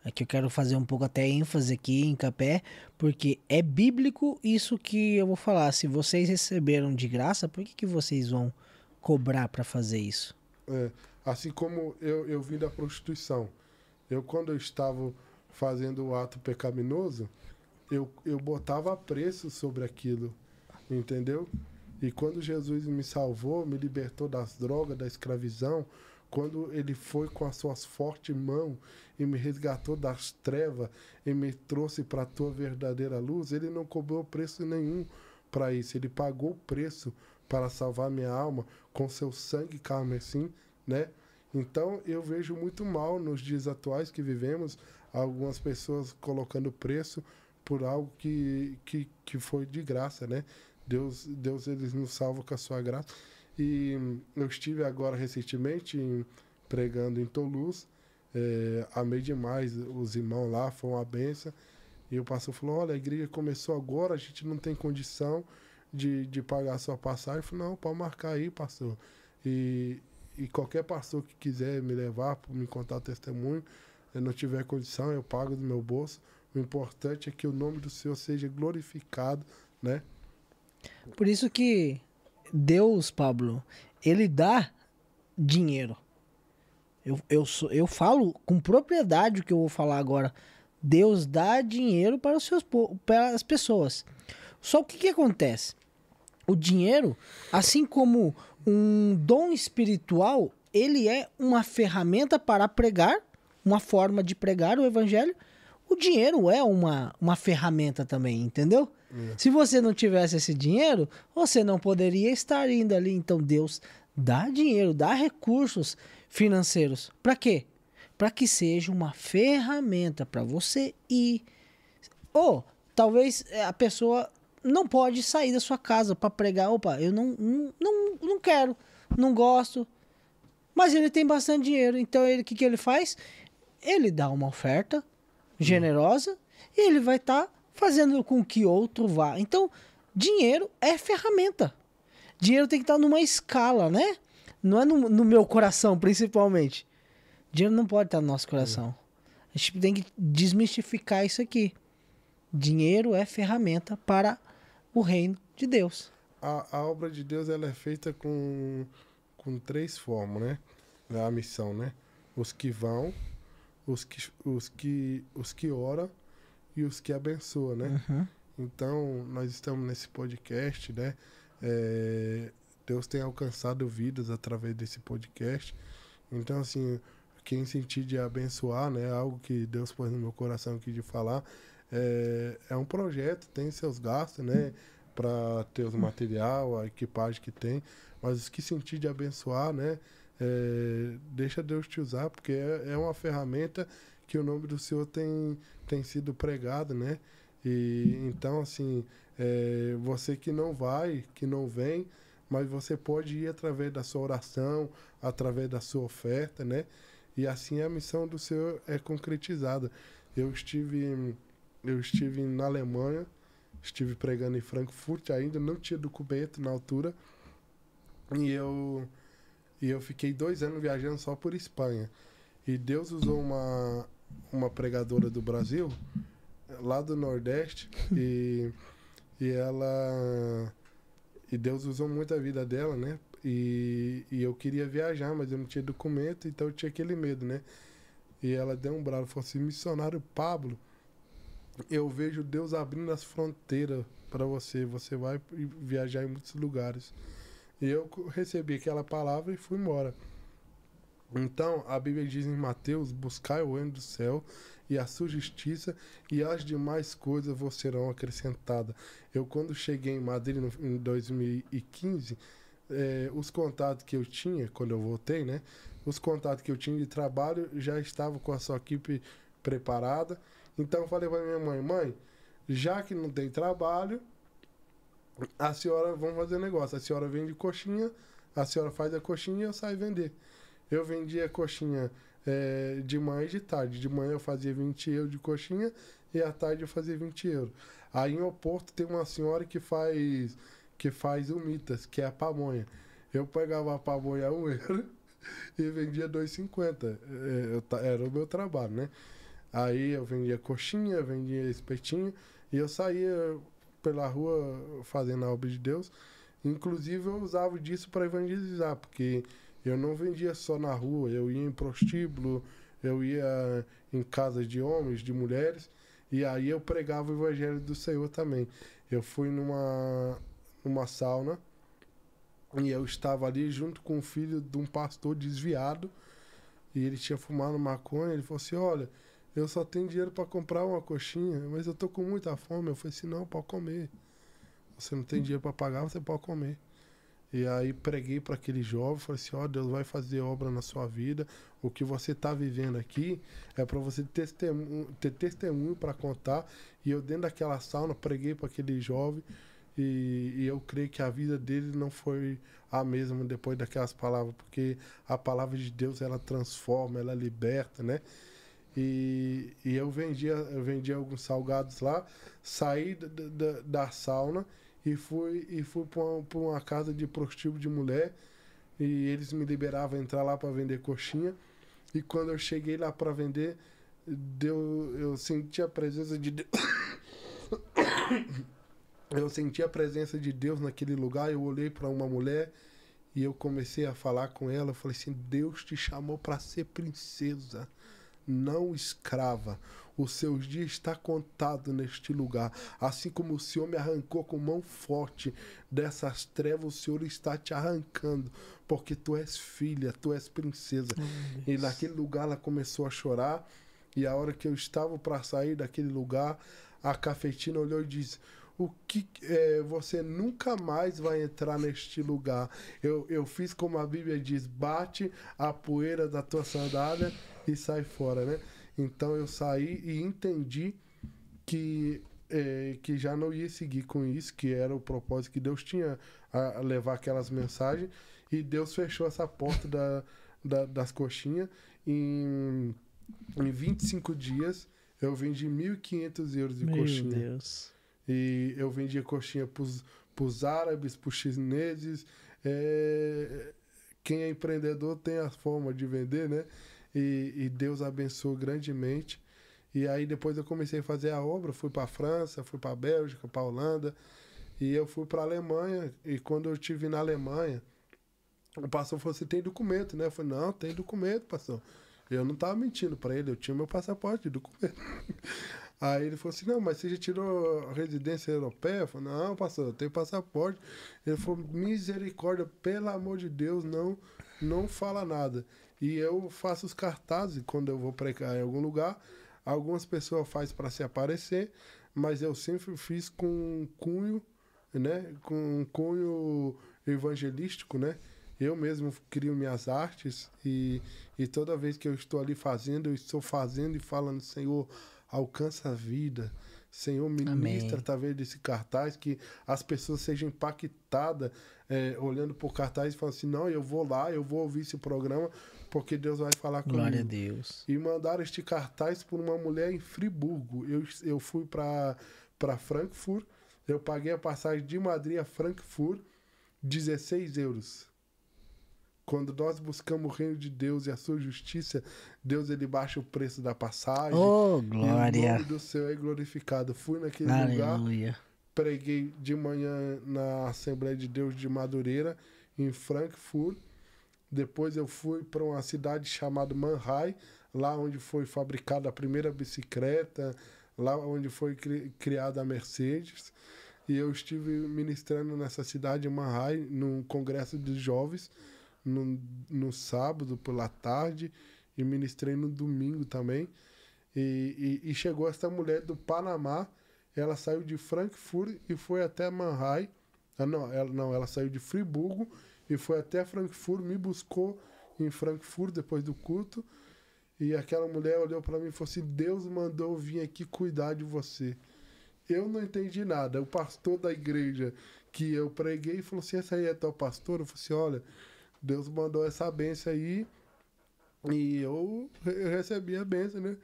Aqui eu quero fazer um pouco até ênfase aqui em Capé, porque é bíblico isso que eu vou falar. Se vocês receberam de graça, por que vocês vão cobrar para fazer isso? Assim como eu vim da prostituição. Quando eu estava fazendo o ato pecaminoso, eu botava preço sobre aquilo, entendeu? E quando Jesus me salvou, me libertou das drogas, da escravidão, quando ele foi com as suas fortes mãos e me resgatou das trevas e me trouxe para a tua verdadeira luz, ele não cobrou preço nenhum para isso. Ele pagou o preço para salvar minha alma com seu sangue carmesim, né? Então eu vejo muito mal nos dias atuais que vivemos, algumas pessoas colocando preço por algo que foi de graça, né? Deus ele nos salva com a sua graça. E eu estive agora recentemente pregando em Toulouse, amei demais os irmãos lá, foi uma benção. E o pastor falou, olha, a igreja começou agora, a gente não tem condição de pagar a sua passagem. Eu falei, não, pode marcar aí, pastor. E qualquer pastor que quiser me levar, me contar testemunho, eu não tiver condição, eu pago do meu bolso. O importante é que o nome do Senhor seja glorificado, né? Por isso que Deus, Pablo, ele dá dinheiro. Eu falo com propriedade o que eu vou falar agora. Deus dá dinheiro para para as pessoas. Só o que acontece? O dinheiro, assim como um dom espiritual, ele é uma ferramenta para pregar, uma forma de pregar o evangelho. O dinheiro é uma ferramenta também, entendeu? Se você não tivesse esse dinheiro, você não poderia estar indo ali. Então Deus dá dinheiro, dá recursos financeiros. Para quê? Para que seja uma ferramenta para você ir. Ou talvez a pessoa não pode sair da sua casa para pregar. Opa, eu não quero, não gosto. Mas ele tem bastante dinheiro. Então o que ele faz? Ele dá uma oferta generosa e ele vai estar fazendo com que outro vá. Então, dinheiro é ferramenta. Dinheiro tem que estar numa escala, né? Não é no meu coração, principalmente. Dinheiro não pode estar no nosso coração. A gente tem que desmistificar isso aqui. Dinheiro é ferramenta para o reino de Deus. A obra de Deus ela é feita com 3 formas, né? A missão, né? Os que vão, os que oram e os que abençoam, né? Uhum. Então, nós estamos nesse podcast, né? Deus tem alcançado vidas através desse podcast. Então, assim, quem sentir de abençoar, né? Algo que Deus pôs no meu coração aqui de falar, é um projeto, tem seus gastos, né? Para ter os material, a equipagem que tem. Mas os que sentir de abençoar, né? Deixa Deus te usar, porque é uma ferramenta que o nome do Senhor tem sido pregado, né? E então, assim, você que não vai, que não vem, mas você pode ir através da sua oração, através da sua oferta, né? E assim a missão do Senhor é concretizada. Eu estive na Alemanha, estive pregando em Frankfurt, ainda não tinha documento na altura, e eu fiquei 2 anos viajando só por Espanha. E Deus usou uma pregadora do Brasil, lá do Nordeste, e Deus usou muito a vida dela, né? E eu queria viajar, mas eu não tinha documento, então eu tinha aquele medo, né? E ela deu um brado, falou assim, missionário Pablo, eu vejo Deus abrindo as fronteiras para você vai viajar em muitos lugares. E eu recebi aquela palavra e fui embora. Então, a Bíblia diz em Mateus, buscai o reino do céu e a sua justiça, e as demais coisas vos serão acrescentadas. Eu, quando cheguei em Madrid em 2015, os contatos que eu tinha, quando eu voltei, né? Os contatos que eu tinha de trabalho já estavam com a sua equipe preparada. Então, eu falei para minha mãe, já que não tem trabalho, a senhora, vamos fazer negócio. A senhora vende coxinha, a senhora faz a coxinha e eu saio vender. Eu vendia coxinha de manhã e de tarde. De manhã eu fazia 20 euros de coxinha e à tarde eu fazia 20 euros. Aí em Oporto tem uma senhora que faz humitas, que é a pamonha. Eu pegava a pamonha a 1 euro e vendia 2,50. Era o meu trabalho, né? Aí eu vendia coxinha, vendia espetinho e eu saía pela rua fazendo a obra de Deus. Inclusive eu usava disso para evangelizar, porque eu não vendia só na rua, eu ia em prostíbulo, eu ia em casas de homens, de mulheres, E aí eu pregava o evangelho do Senhor também. Eu fui numa sauna e eu estava ali junto com o filho de um pastor desviado e ele tinha fumado maconha. Ele falou assim, olha, eu só tenho dinheiro para comprar uma coxinha, mas eu tô com muita fome. Eu falei assim, não, pode comer. Você não tem dinheiro para pagar, você pode comer. E aí preguei para aquele jovem, falei assim, ó, Deus vai fazer obra na sua vida. O que você está vivendo aqui é para você ter testemunho para contar. E eu dentro daquela sauna preguei para aquele jovem e eu creio que a vida dele não foi a mesma depois daquelas palavras, porque a palavra de Deus ela transforma, ela liberta, né? E eu vendia alguns salgados lá, saí da sauna e fui para uma casa de prostíbulo de mulher e eles me liberavam entrar lá para vender coxinha. E quando eu cheguei lá para vender, eu senti a presença de Deus. Eu senti a presença de Deus naquele lugar. Eu olhei para uma mulher e eu comecei a falar com ela. Eu falei assim, Deus te chamou para ser princesa, não escrava. Os seus dias estão contados neste lugar. Assim como o Senhor me arrancou com mão forte dessas trevas, o Senhor está te arrancando, porque tu és filha, tu és princesa. E naquele lugar ela começou a chorar. E a hora que eu estava para sair daquele lugar, a cafetina olhou e disse, você nunca mais vai entrar neste lugar. Eu fiz como a Bíblia diz, bate a poeira da tua sandália e sai fora, né? Então eu saí e entendi que já não ia seguir com isso, que era o propósito que Deus tinha a levar aquelas mensagens. E Deus fechou essa porta das coxinhas. Em 25 dias eu vendi 1.500 euros de coxinha. Meu Deus. E eu vendia coxinha pros árabes, pros chineses. Quem é empreendedor tem a forma de vender, né? E Deus abençoou grandemente. E aí depois eu comecei a fazer a obra, fui para a França, fui para a Bélgica, para a Holanda, e eu fui para a Alemanha. E quando eu estive na Alemanha, o pastor falou, você tem documento, né? Eu falei, não, tem documento, pastor. Eu não estava mentindo para ele, eu tinha meu passaporte de documento. Aí ele falou assim, não, mas você já tirou a residência europeia? Eu falei, não, pastor, eu tenho passaporte. Ele falou, misericórdia, pelo amor de Deus, não fala nada. E eu faço os cartazes quando eu vou pregar em algum lugar. Algumas pessoas fazem para se aparecer, mas eu sempre fiz com cunho, né? Com cunho evangelístico, né? Eu mesmo crio minhas artes e toda vez que eu estou ali fazendo, eu estou fazendo e falando, Senhor, alcança a vida. Senhor, ministra através desse cartaz, que as pessoas sejam impactadas olhando por cartaz e falando assim, não, eu vou lá, eu vou ouvir esse programa, porque Deus vai falar comigo. Glória a Deus. E mandaram este cartaz por uma mulher em Friburgo. Eu fui para Frankfurt, eu paguei a passagem de Madrid a Frankfurt, 16 euros. Quando nós buscamos o reino de Deus e a sua justiça, Deus ele baixa o preço da passagem. Oh, glória. E o nome do Senhor é glorificado. Fui naquele Aleluia. lugar, preguei de manhã na Assembleia de Deus de Madureira, em Frankfurt. Depois eu fui para uma cidade chamada Mannheim, lá onde foi fabricada a primeira bicicleta, lá onde foi criada a Mercedes. E eu estive ministrando nessa cidade, Mannheim, num congresso de jovens, no sábado pela tarde, e ministrei no domingo também. E chegou essa mulher do Panamá, ela saiu de Frankfurt e foi até Mannheim. Ela saiu de Friburgo e foi até Frankfurt, me buscou em Frankfurt depois do culto. E aquela mulher olhou para mim e falou assim, Deus mandou eu vir aqui cuidar de você. Eu não entendi nada. O pastor da igreja que eu preguei falou assim, essa aí é tua pastora? Eu falei assim, olha, Deus mandou essa bênção aí e eu recebi a bênção, né?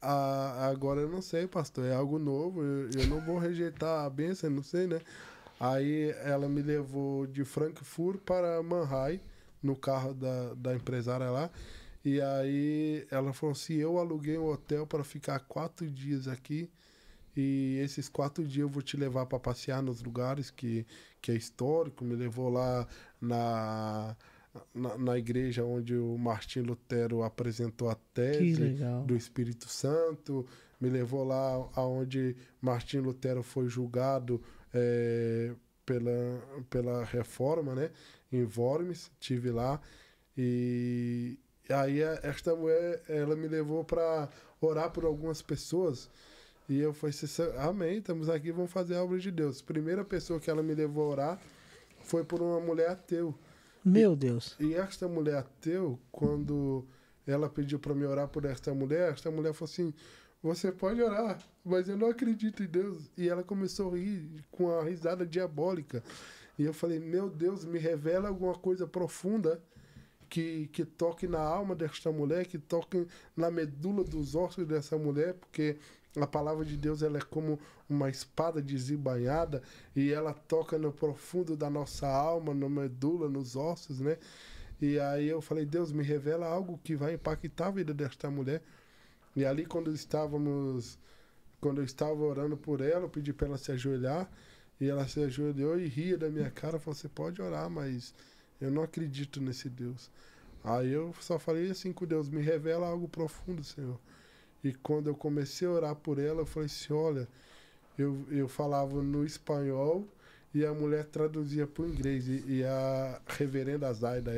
Agora eu não sei, pastor, é algo novo, eu não vou rejeitar a bênção, não sei, né? Aí ela me levou de Frankfurt para Mannheim, no carro da empresária lá, e aí ela falou assim, eu aluguei um hotel para ficar 4 dias aqui, e esses 4 dias eu vou te levar para passear nos lugares que é histórico. Me levou lá na igreja onde o Martim Lutero apresentou a tese do Espírito Santo, me levou lá aonde Martim Lutero foi julgado pela reforma, né? Em Worms, tive lá. E aí esta mulher, ela me levou para orar por algumas pessoas. E eu falei assim, amém, estamos aqui, vamos fazer a obra de Deus. Primeira pessoa que ela me levou a orar foi por uma mulher ateu. Meu Deus. E esta mulher ateu, quando ela pediu para me orar por esta mulher falou assim, você pode orar, mas eu não acredito em Deus. E ela começou a rir com a risada diabólica. E eu falei, meu Deus, me revela alguma coisa profunda que toque na alma desta mulher, que toque na medula dos ossos dessa mulher, porque a palavra de Deus ela é como uma espada desembainhada e ela toca no profundo da nossa alma, na medula, nos ossos, né? E aí eu falei, Deus, me revela algo que vai impactar a vida desta mulher. E ali quando eu estava orando por ela, eu pedi para ela se ajoelhar, e ela se ajoelhou e ria da minha cara, falou, você pode orar, mas eu não acredito nesse Deus. Aí eu só falei assim com Deus, me revela algo profundo, Senhor. E quando eu comecei a orar por ela, eu falei assim, olha, eu falava no espanhol e a mulher traduzia para o inglês. E a reverenda Zaida,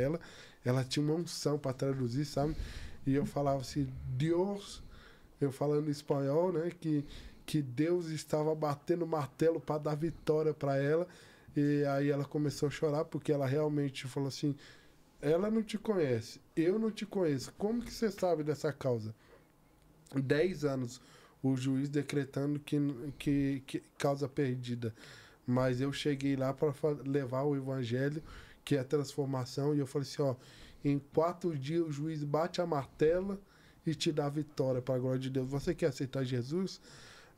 ela tinha uma unção para traduzir, sabe? E eu falava assim, Deus, eu falando em espanhol, né? Que Deus estava batendo martelo para dar vitória para ela. E aí ela começou a chorar porque ela realmente falou assim, ela não te conhece, eu não te conheço. Como que você sabe dessa causa? 10 anos o juiz decretando que causa perdida. Mas eu cheguei lá para levar o evangelho, que é a transformação, e eu falei assim, ó, em 4 dias o juiz bate a martela e te dá a vitória para a glória de Deus. Você quer aceitar Jesus?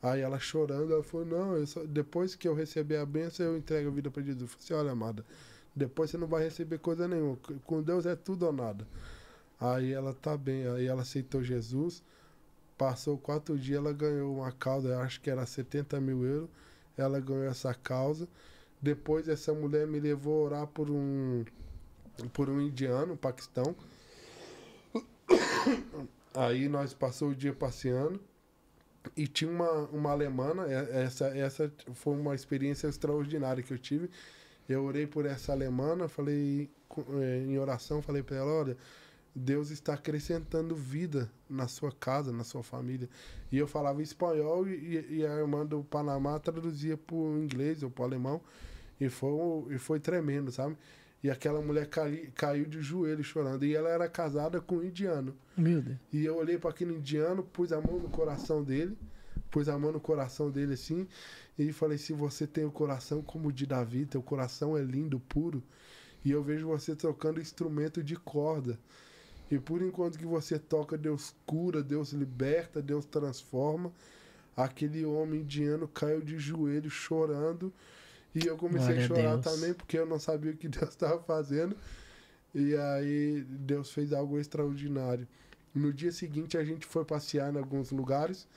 Aí ela chorando, ela falou, não, depois que eu receber a bênção, eu entrego a vida para Jesus. Eu falei assim, olha, amada, depois você não vai receber coisa nenhuma. Com Deus é tudo ou nada. Aí ela tá bem, aí ela aceitou Jesus. Passou 4 dias, ela ganhou uma causa, eu acho que era 70 mil euros. Ela ganhou essa causa. Depois essa mulher me levou a orar por um indiano, um Paquistão. Aí nós passamos o dia passeando. E tinha uma alemana, essa foi uma experiência extraordinária que eu tive. Eu orei por essa alemana, falei em oração, falei para ela, olha, Deus está acrescentando vida na sua casa, na sua família. E eu falava espanhol e a irmã do Panamá traduzia para o inglês ou para o alemão. E foi tremendo, sabe? E aquela mulher caiu de joelho chorando. E ela era casada com um indiano. Meu Deus. E eu olhei para aquele indiano, pus a mão no coração dele assim, e falei, se você tem o coração como o de Davi, teu coração é lindo, puro, e eu vejo você tocando instrumento de corda. E por enquanto que você toca, Deus cura, Deus liberta, Deus transforma. Aquele homem indiano caiu de joelho chorando. E eu comecei a chorar também, porque eu não sabia o que Deus estava fazendo. E aí Deus fez algo extraordinário. No dia seguinte a gente foi passear em alguns lugares.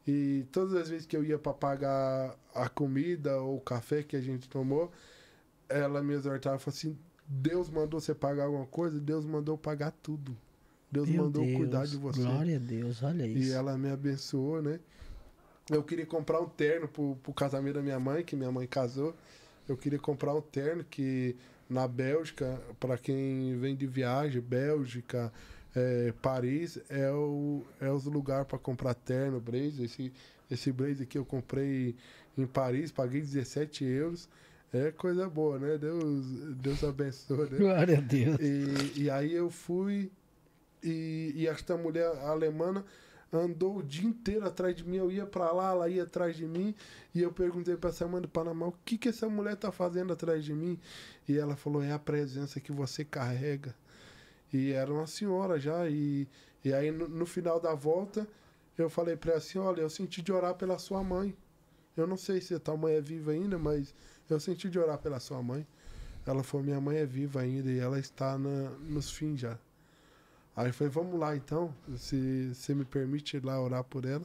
E todas as vezes que eu ia para pagar a comida ou o café que a gente tomou, ela me exortava e falou assim, Deus mandou você pagar alguma coisa? Deus mandou pagar tudo. Deus mandou cuidar de você. Glória a Deus, olha isso. E ela me abençoou, né? Eu queria comprar um terno pro casamento da minha mãe, que minha mãe casou. Eu queria comprar um terno que na Bélgica, para quem vem de viagem, Bélgica, Paris, é os lugares para comprar terno, blazer. Esse blazer aqui eu comprei em Paris, paguei 17 euros. É coisa boa, né? Deus abençoe, né? Glória a Deus. E aí eu fui e esta mulher alemã andou o dia inteiro atrás de mim. Eu ia pra lá, ela ia atrás de mim. E eu perguntei pra essa mãe do Panamá, o que essa mulher tá fazendo atrás de mim? E ela falou, é a presença que você carrega. E era uma senhora já. E aí no final da volta, eu falei pra ela assim, olha, eu senti de orar pela sua mãe. Eu não sei se a tua mãe é viva ainda, mas eu senti de orar pela sua mãe. Ela falou, minha mãe é viva ainda e ela está nos fins já. Aí eu falei, vamos lá então, se você me permite ir lá orar por ela.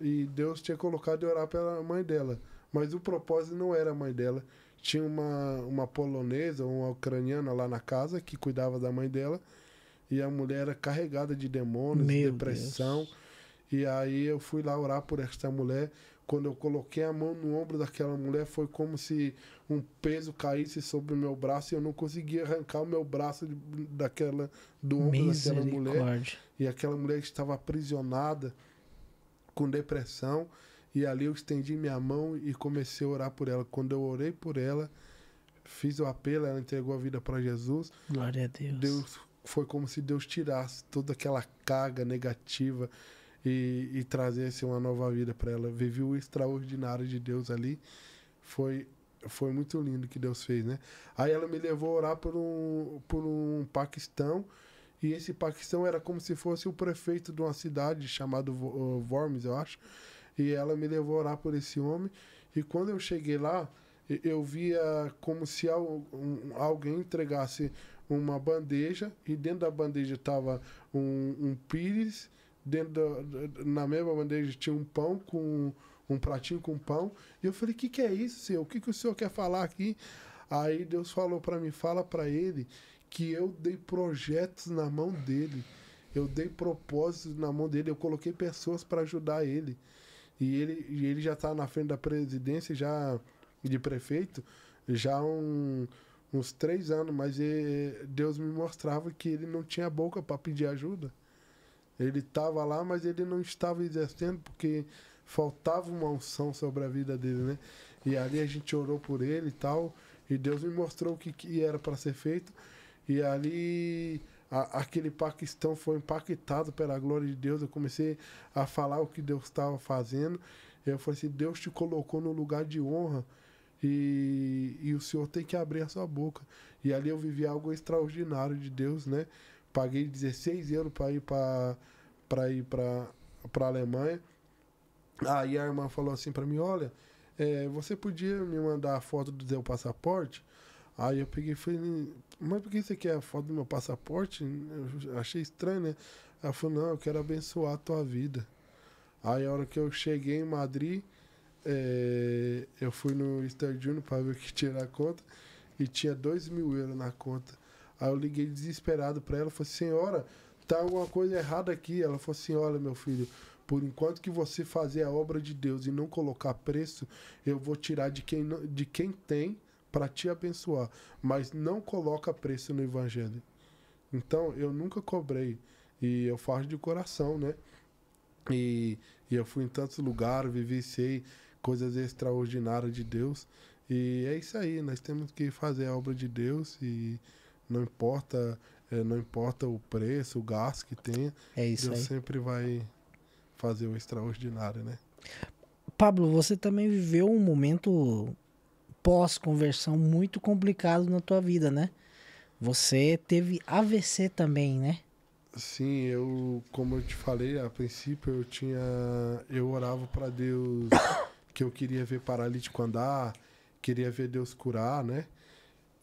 E Deus tinha colocado de orar pela mãe dela. Mas o propósito não era a mãe dela. Tinha uma polonesa, uma ucraniana lá na casa que cuidava da mãe dela. E a mulher era carregada de demônios, depressão. Deus. E aí eu fui lá orar por esta mulher. Quando eu coloquei a mão no ombro daquela mulher, foi como se um peso caísse sobre o meu braço e eu não conseguia arrancar o meu braço do ombro daquela mulher. Misericórdia. E aquela mulher estava aprisionada, com depressão. E ali eu estendi minha mão e comecei a orar por ela. Quando eu orei por ela, fiz o apelo, ela entregou a vida para Jesus. Glória a Deus. Deus, foi como se Deus tirasse toda aquela carga negativa e trazesse uma nova vida para ela. Vivi o extraordinário de Deus ali. Foi muito lindo que Deus fez, né? Aí ela me levou a orar por um Paquistão. E esse Paquistão era como se fosse o prefeito de uma cidade chamada Worms, eu acho. E ela me levou a orar por esse homem. E quando eu cheguei lá, eu via como se alguém entregasse uma bandeja. E dentro da bandeja estava um pires. Na mesma bandeja tinha um pão, um pratinho com pão. E eu falei, o que é isso, Senhor? O que o Senhor quer falar aqui? Aí Deus falou para mim, fala para ele que eu dei projetos na mão dele. Eu dei propósitos na mão dele. Eu coloquei pessoas para ajudar ele. E ele já está na frente da presidência, já de prefeito, já há uns 3 anos. Mas Deus me mostrava que ele não tinha boca para pedir ajuda. Ele estava lá, mas ele não estava exercendo porque faltava uma unção sobre a vida dele, né? E ali a gente orou por ele e tal. E Deus me mostrou o que era para ser feito. E ali aquele Paquistão foi impactado pela glória de Deus. Eu comecei a falar o que Deus estava fazendo. Eu falei assim, Deus te colocou no lugar de honra e o Senhor tem que abrir a sua boca. E ali eu vivi algo extraordinário de Deus, né? Paguei 16 euros para ir para a Alemanha. Aí a irmã falou assim para mim, olha, você podia me mandar a foto do seu passaporte? Aí eu peguei e falei, mas por que você quer a foto do meu passaporte? Eu achei estranho, né? Ela falou, não, eu quero abençoar a tua vida. Aí a hora que eu cheguei em Madrid, eu fui no Western Union para ver o que tinha na conta e tinha 2.000 euros na conta. Aí eu liguei desesperado para ela, falei, senhora, tá alguma coisa errada aqui. Ela falou assim, olha meu filho, por enquanto que você fazer a obra de Deus e não colocar preço, eu vou tirar de quem tem para te abençoar, mas não coloca preço no evangelho. Então, eu nunca cobrei e eu faço de coração, né? E eu fui em tantos lugares, vivenciei coisas extraordinárias de Deus. E é isso aí, nós temos que fazer a obra de Deus e não importa o preço, o gasto que tenha, É isso Deus aí. sempre vai fazer o extraordinário, né? Pablo, você também viveu um momento pós-conversão muito complicado na tua vida, né? Você teve AVC também, né? Sim, como eu te falei, a princípio eu orava para Deus que eu queria ver paralítico andar, queria ver Deus curar, né?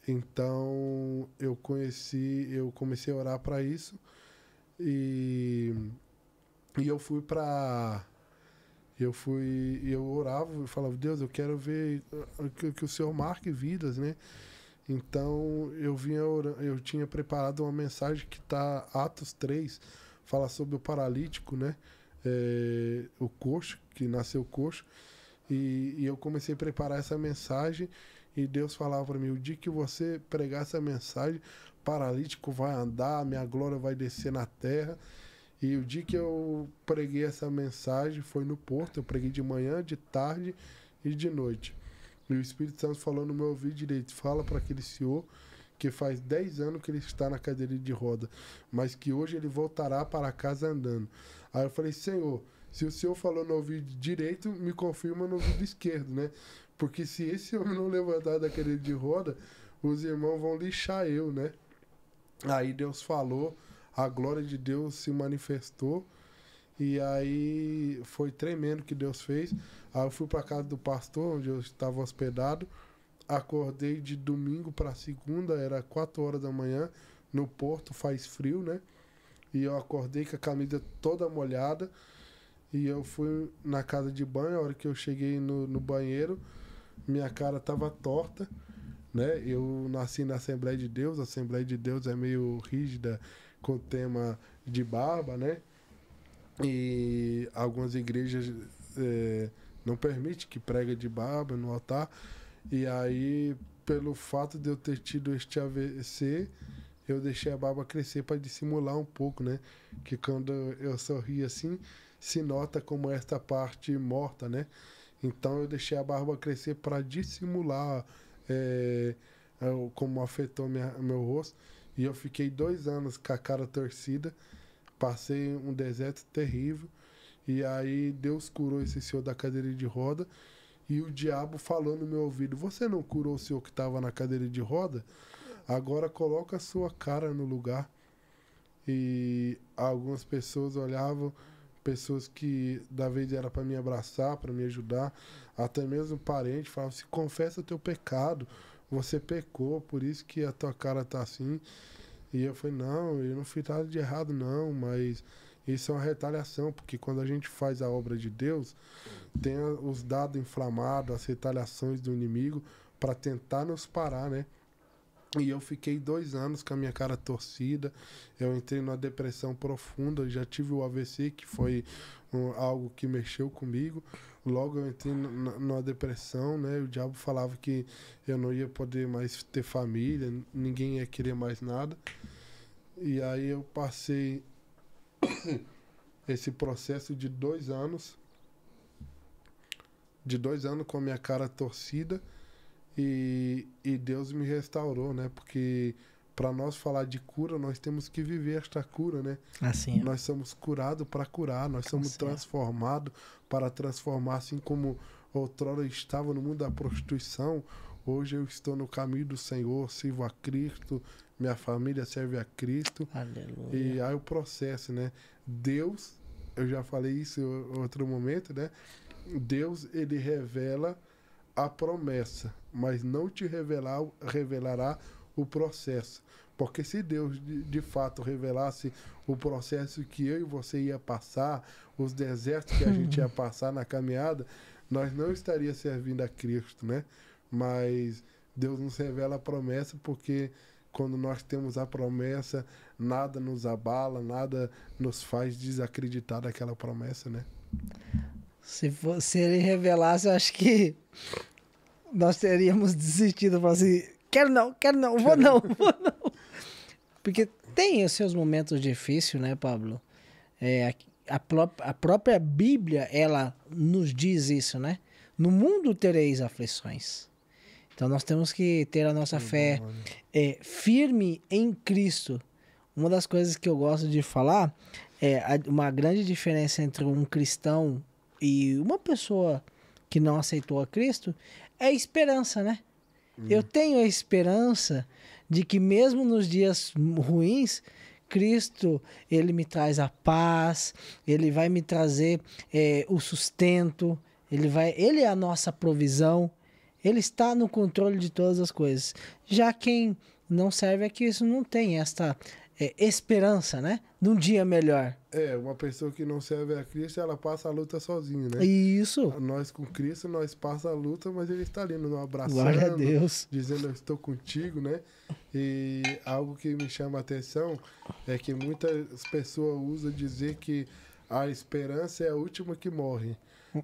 Então eu comecei a orar para isso e eu orava e falava, Deus, eu quero ver que o Senhor marque vidas, né? Então eu tinha preparado uma mensagem que está Atos 3, fala sobre o paralítico, né? O coxo, que nasceu coxo. E eu comecei a preparar essa mensagem e Deus falava para mim, o dia que você pregar essa mensagem, paralítico vai andar, minha glória vai descer na terra. E o dia que eu preguei essa mensagem foi no Porto, eu preguei de manhã, de tarde e de noite. E o Espírito Santo falou no meu ouvido direito, fala para aquele senhor que faz 10 anos que ele está na cadeira de roda, mas que hoje ele voltará para casa andando. Aí eu falei, Senhor, se o Senhor falou no ouvido direito, me confirma no ouvido esquerdo, né? Porque se esse homem não levantar da cadeira de roda, os irmãos vão lixar eu, né? Aí Deus falou, a glória de Deus se manifestou. E aí foi tremendo o que Deus fez. Aí eu fui para casa do pastor, onde eu estava hospedado. Acordei de domingo para segunda, era 4 horas da manhã. No Porto faz frio, né? E eu acordei com a camisa toda molhada. E eu fui na casa de banho. A hora que eu cheguei no banheiro, minha cara estava torta, né? Eu nasci na Assembleia de Deus. A Assembleia de Deus é meio rígida com o tema de barba, né? E algumas igrejas não permitem que pregue de barba no altar. E aí, pelo fato de eu ter tido este AVC, eu deixei a barba crescer para dissimular um pouco, né? Que quando eu sorri assim, se nota como esta parte morta, né? Então eu deixei a barba crescer para dissimular como afetou meu rosto. E eu fiquei 2 anos com a cara torcida, passei um deserto terrível. E aí Deus curou esse senhor da cadeira de roda. E o diabo falou no meu ouvido: você não curou o senhor que estava na cadeira de roda? Agora coloca a sua cara no lugar. E algumas pessoas olhavam, pessoas que da vez era para me abraçar, para me ajudar, até mesmo parente, falavam assim: confessa o teu pecado, você pecou, por isso que a tua cara tá assim. E eu falei: não, eu não fiz nada de errado não, mas isso é uma retaliação, porque quando a gente faz a obra de Deus, tem os dados inflamados, as retaliações do inimigo para tentar nos parar, né? E eu fiquei 2 anos com a minha cara torcida, eu entrei numa depressão profunda, já tive o AVC, que foi algo que mexeu comigo. Logo eu entrei numa depressão, né? O diabo falava que eu não ia poder mais ter família, ninguém ia querer mais nada. E aí eu passei esse processo de 2 anos, com a minha cara torcida. E Deus me restaurou, né? Porque para nós falar de cura, nós temos que viver esta cura, né? Assim, Nós somos curados para curar, nós somos Assim, transformados para transformar, assim como outrora eu estava no mundo da prostituição, hoje eu estou no caminho do Senhor, sirvo a Cristo, minha família serve a Cristo. Aleluia. E aí o processo, né? Deus, eu já falei isso em outro momento, né? Deus, ele revela a promessa, mas não te revelará o processo. Porque se Deus de fato revelasse o processo que eu e você ia passar, os desertos que a gente ia passar na caminhada, nós não estaríamos servindo a Cristo, né? Mas Deus nos revela a promessa, porque quando nós temos a promessa, nada nos abala, nada nos faz desacreditar daquela promessa, né? Se ele revelasse, eu acho que nós teríamos desistido. Falado assim: quero não, vou não. Porque tem os seus momentos difíceis, né, Pablo? A própria Bíblia, ela nos diz isso, né? No mundo tereis aflições. Então nós temos que ter a nossa fé firme em Cristo. Uma das coisas que eu gosto de falar uma grande diferença entre um cristão e uma pessoa que não aceitou a Cristo é a esperança, né? Eu tenho a esperança de que mesmo nos dias ruins, Cristo, ele me traz a paz, ele vai me trazer o sustento, ele é a nossa provisão, ele está no controle de todas as coisas. Já quem não serve é que isso não tem esta esperança, né? Num dia melhor. Uma pessoa que não serve a Cristo, ela passa a luta sozinha, né? Isso. Nós com Cristo, nós passa a luta, mas ele está ali nos abraçando, glória a Deus, dizendo: eu estou contigo, né? E algo que me chama a atenção é que muitas pessoas usam dizer que a esperança é a última que morre.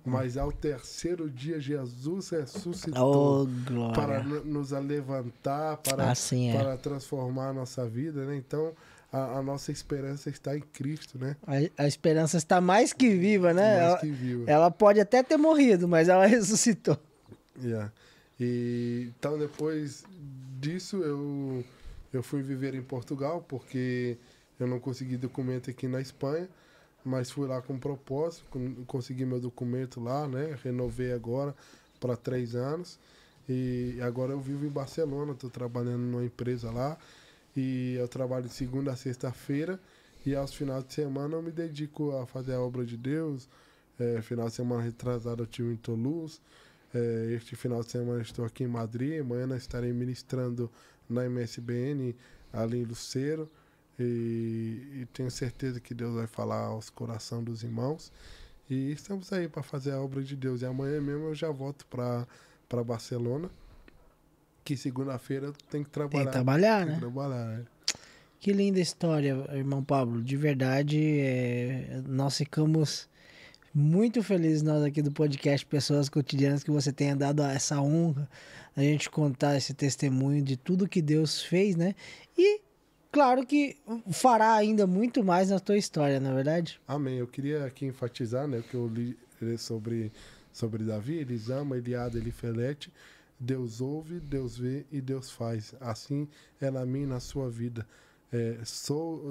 Mas ao terceiro dia Jesus ressuscitou para nos levantar, para transformar a nossa vida, né? Então a nossa esperança está em Cristo, né? A esperança está mais que viva, né? Mais que viva. Ela pode até ter morrido, mas ela ressuscitou. E então depois disso eu fui viver em Portugal, porque eu não consegui documento aqui na Espanha. Mas fui lá com propósito, consegui meu documento lá, né? Renovei agora para 3 anos. E agora eu vivo em Barcelona, estou trabalhando numa empresa lá. E eu trabalho de segunda a sexta-feira. E aos finais de semana eu me dedico a fazer a obra de Deus. Final de semana retrasado eu estive em Toulouse. Este final de semana eu estou aqui em Madrid. Amanhã nós estarei ministrando na MSBN, ali em Luceiro. E tenho certeza que Deus vai falar aos corações dos irmãos. E estamos aí para fazer a obra de Deus. E amanhã mesmo eu já volto para Barcelona, que segunda-feira tem que trabalhar. Tem que trabalhar, né? Trabalhar, né? Que linda história, irmão Pablo. De verdade, nós ficamos muito felizes, nós aqui do podcast Pessoas Cotidianas, que você tenha dado essa honra a gente contar esse testemunho de tudo que Deus fez, né? E claro que fará ainda muito mais na tua história, não é verdade? Amém. Eu queria aqui enfatizar, né, o que eu li sobre Davi. Ele ama, ele ada, ele felete. Deus ouve, Deus vê e Deus faz. Assim é na minha e na sua vida.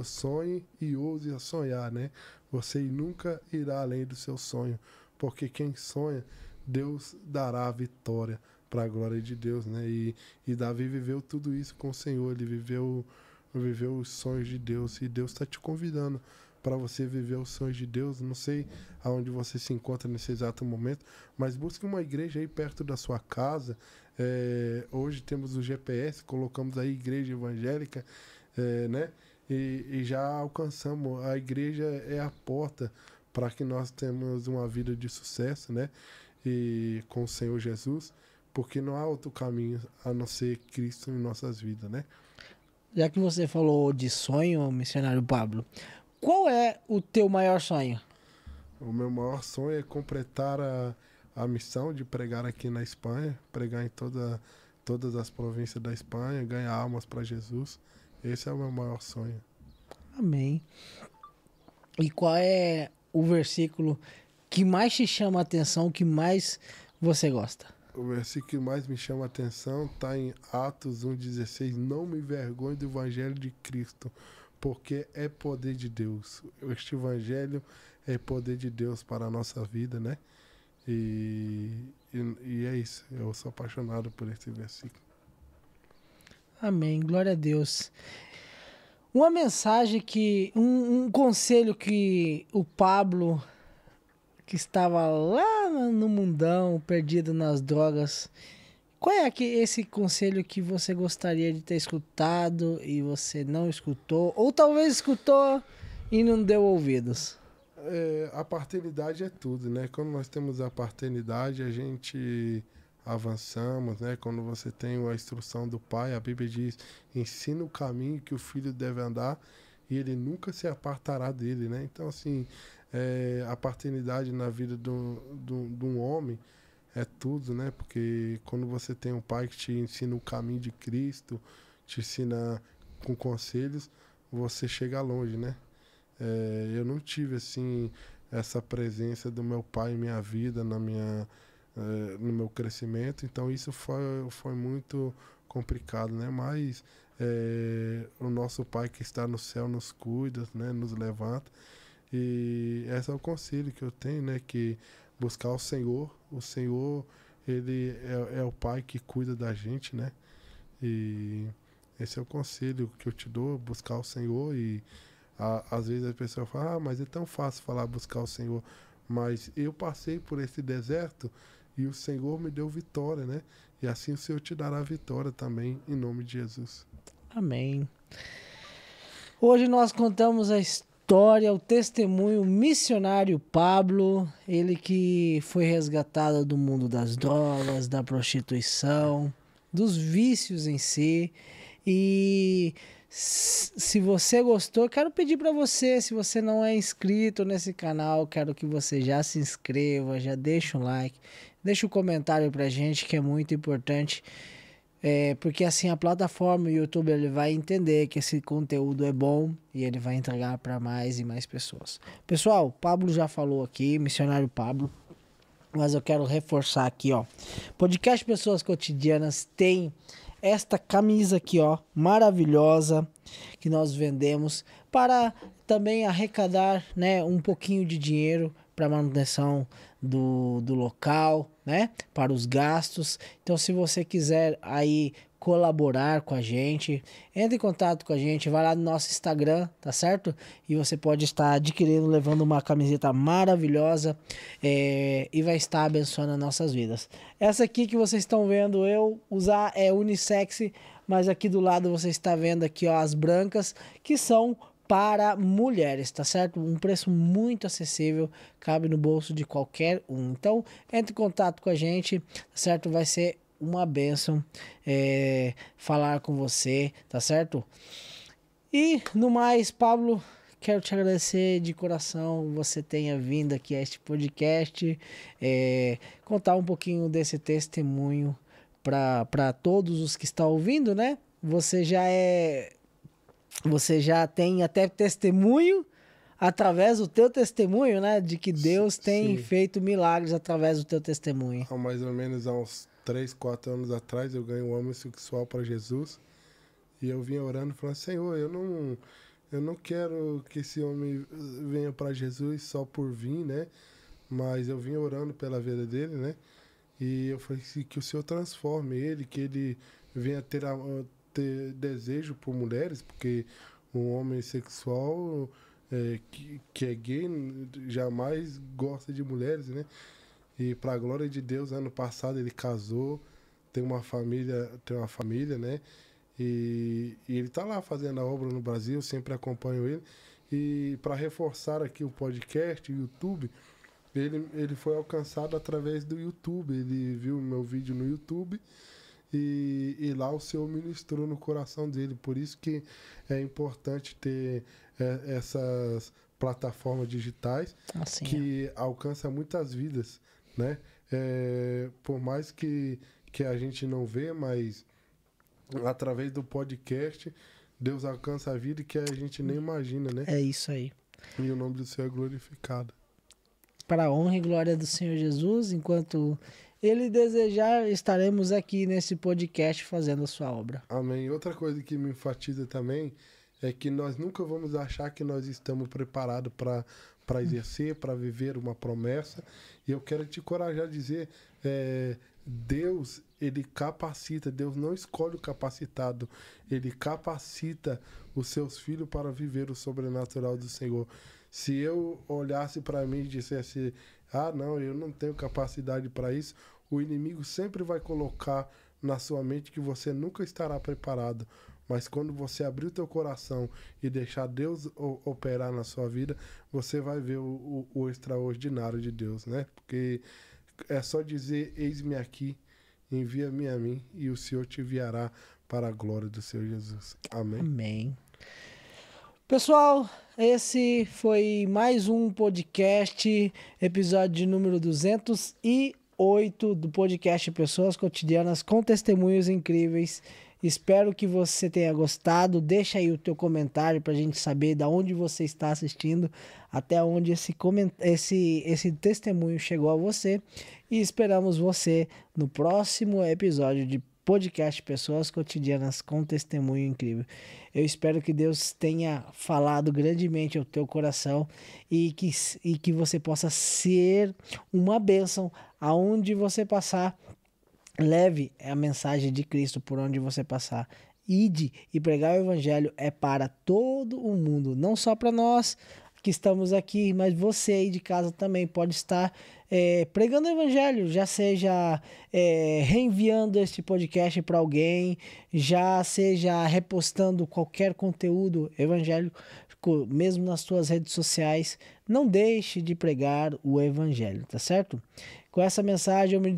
Sonhe e ouse a sonhar, né? Você nunca irá além do seu sonho, porque quem sonha, Deus dará a vitória para a glória de Deus, né? E Davi viveu tudo isso com o Senhor, ele viveu os sonhos de Deus, e Deus está te convidando para você viver os sonhos de Deus. Não sei aonde você se encontra nesse exato momento, mas busque uma igreja aí perto da sua casa. Hoje temos o GPS, colocamos aí igreja evangélica, né? E já alcançamos. A igreja é a porta para que nós tenhamos uma vida de sucesso, né? E com o Senhor Jesus, porque não há outro caminho a não ser Cristo em nossas vidas, né? Já que você falou de sonho, missionário Pablo, qual é o teu maior sonho? O meu maior sonho é completar a missão de pregar aqui na Espanha, pregar em todas as províncias da Espanha, ganhar almas para Jesus. Esse é o meu maior sonho. Amém. E qual é o versículo que mais te chama a atenção, que mais você gosta? O versículo que mais me chama a atenção está em Atos 1,16. Não me envergonhe do evangelho de Cristo, porque é poder de Deus. Este evangelho é poder de Deus para a nossa vida, né? E é isso. Eu sou apaixonado por esse versículo. Amém. Glória a Deus. Uma mensagem um conselho que o Pablo, que estava lá no mundão, perdido nas drogas, qual é esse conselho que você gostaria de ter escutado e você não escutou? Ou talvez escutou e não deu ouvidos? A paternidade é tudo, né? Quando nós temos a paternidade, a gente avançamos, né? Quando você tem a instrução do pai, a Bíblia diz: ensina o caminho que o filho deve andar e ele nunca se apartará dele, né? Então, assim, a paternidade na vida de um homem é tudo, né? Porque quando você tem um pai que te ensina o caminho de Cristo, te ensina com conselhos, você chega longe, né? Eu não tive, assim, essa presença do meu pai em minha vida, no meu crescimento, então isso foi muito complicado, né? Mas o nosso pai que está no céu nos cuida, né? Nos levanta, e esse é o conselho que eu tenho, né? Que buscar o Senhor, ele é o pai que cuida da gente, né? E esse é o conselho que eu te dou, buscar o Senhor. E às vezes a pessoa fala: mas é tão fácil falar buscar o Senhor. Mas eu passei por esse deserto e o Senhor me deu vitória, né? E assim o Senhor te dará vitória também, em nome de Jesus. Amém. Hoje nós contamos a história, o testemunho missionário Pablo, ele que foi resgatado do mundo das drogas, da prostituição, dos vícios em si. E se você gostou, quero pedir para você, se você não é inscrito nesse canal, quero que você já se inscreva, já deixa um like, deixa um comentário pra gente, que é muito importante, porque assim a plataforma, o YouTube, ele vai entender que esse conteúdo é bom e ele vai entregar para mais e mais pessoas. Pessoal, Pablo já falou aqui, missionário Pablo, mas eu quero reforçar aqui, ó. Podcast Pessoas Cotidianas tem esta camisa aqui, ó, maravilhosa, que nós vendemos para também arrecadar, né, um pouquinho de dinheiro para manutenção do local, né, para os gastos. Então, se você quiser aí colaborar com a gente, entre em contato com a gente, vai lá no nosso Instagram, tá certo? E você pode estar adquirindo, levando uma camiseta maravilhosa, e vai estar abençoando as nossas vidas. Essa aqui que vocês estão vendo eu usar é unissex, mas aqui do lado você está vendo aqui, ó, as brancas, que são para mulheres, tá certo? Um preço muito acessível, cabe no bolso de qualquer um. Então, entre em contato com a gente, tá certo? Vai ser uma bênção falar com você, tá certo? E, no mais, Pablo, quero te agradecer de coração você tenha vindo aqui a este podcast, contar um pouquinho desse testemunho para todos os que estão ouvindo, né? Você já tem até testemunho através do teu testemunho, né? De que Deus tem Sim. feito milagres através do teu testemunho. Há mais ou menos uns 3, 4 anos atrás, eu ganhei um homem sexual para Jesus. E eu vinha orando, falando, Senhor, eu não quero que esse homem venha para Jesus só por vir, né? Mas eu vinha orando pela vida dele, né? E eu falei assim, que o Senhor transforme ele, que ele venha ter desejo por mulheres, porque um homem sexual que é gay jamais gosta de mulheres, né? E para a glória de Deus, ano passado ele casou, tem uma família, né? E ele está lá fazendo a obra no Brasil, sempre acompanho ele. E para reforçar aqui o podcast, o YouTube, ele foi alcançado através do YouTube. Ele viu meu vídeo no YouTube e lá o Senhor ministrou no coração dele. Por isso que é importante ter essas plataformas digitais Assim, que alcançam muitas vidas, né? Por mais que a gente não vê, mas através do podcast, Deus alcança a vida que a gente nem imagina, né? é isso aí. E o nome do Senhor é glorificado. Para a honra e glória do Senhor Jesus, enquanto Ele desejar, estaremos aqui nesse podcast fazendo a sua obra. Amém. Outra coisa que me enfatiza também é que nós nunca vamos achar que nós estamos preparados para exercer, para viver uma promessa. E eu quero te encorajar a dizer, Deus, ele capacita, Deus não escolhe o capacitado, ele capacita os seus filhos para viver o sobrenatural do Senhor. Se eu olhasse para mim e dissesse, não, eu não tenho capacidade para isso, o inimigo sempre vai colocar na sua mente que você nunca estará preparado. Mas quando você abrir o teu coração e deixar Deus operar na sua vida, você vai ver o extraordinário de Deus, né? Porque é só dizer, eis-me aqui, envia-me a mim e o Senhor te enviará para a glória do Senhor Jesus. Amém. Amém. Pessoal, esse foi mais um podcast, episódio número 208 do podcast Pessoas Cotidianas com Testemunhos Incríveis. Espero que você tenha gostado. Deixa aí o teu comentário para a gente saber de onde você está assistindo, até onde esse testemunho chegou a você. E esperamos você no próximo episódio de podcast Pessoas Cotidianas com Testemunho Incrível. Eu espero que Deus tenha falado grandemente ao teu coração e que você possa ser uma bênção aonde você passar. Leve a mensagem de Cristo por onde você passar. Ide e pregar o evangelho é para todo o mundo, não só para nós que estamos aqui, mas você aí de casa também pode estar pregando o evangelho, já seja reenviando este podcast para alguém, já seja repostando qualquer conteúdo evangélico, mesmo nas suas redes sociais. Não deixe de pregar o evangelho, tá certo? Com essa mensagem eu me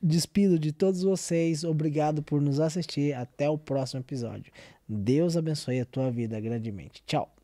despido de todos vocês. Obrigado por nos assistir. Até o próximo episódio. Deus abençoe a tua vida grandemente. Tchau.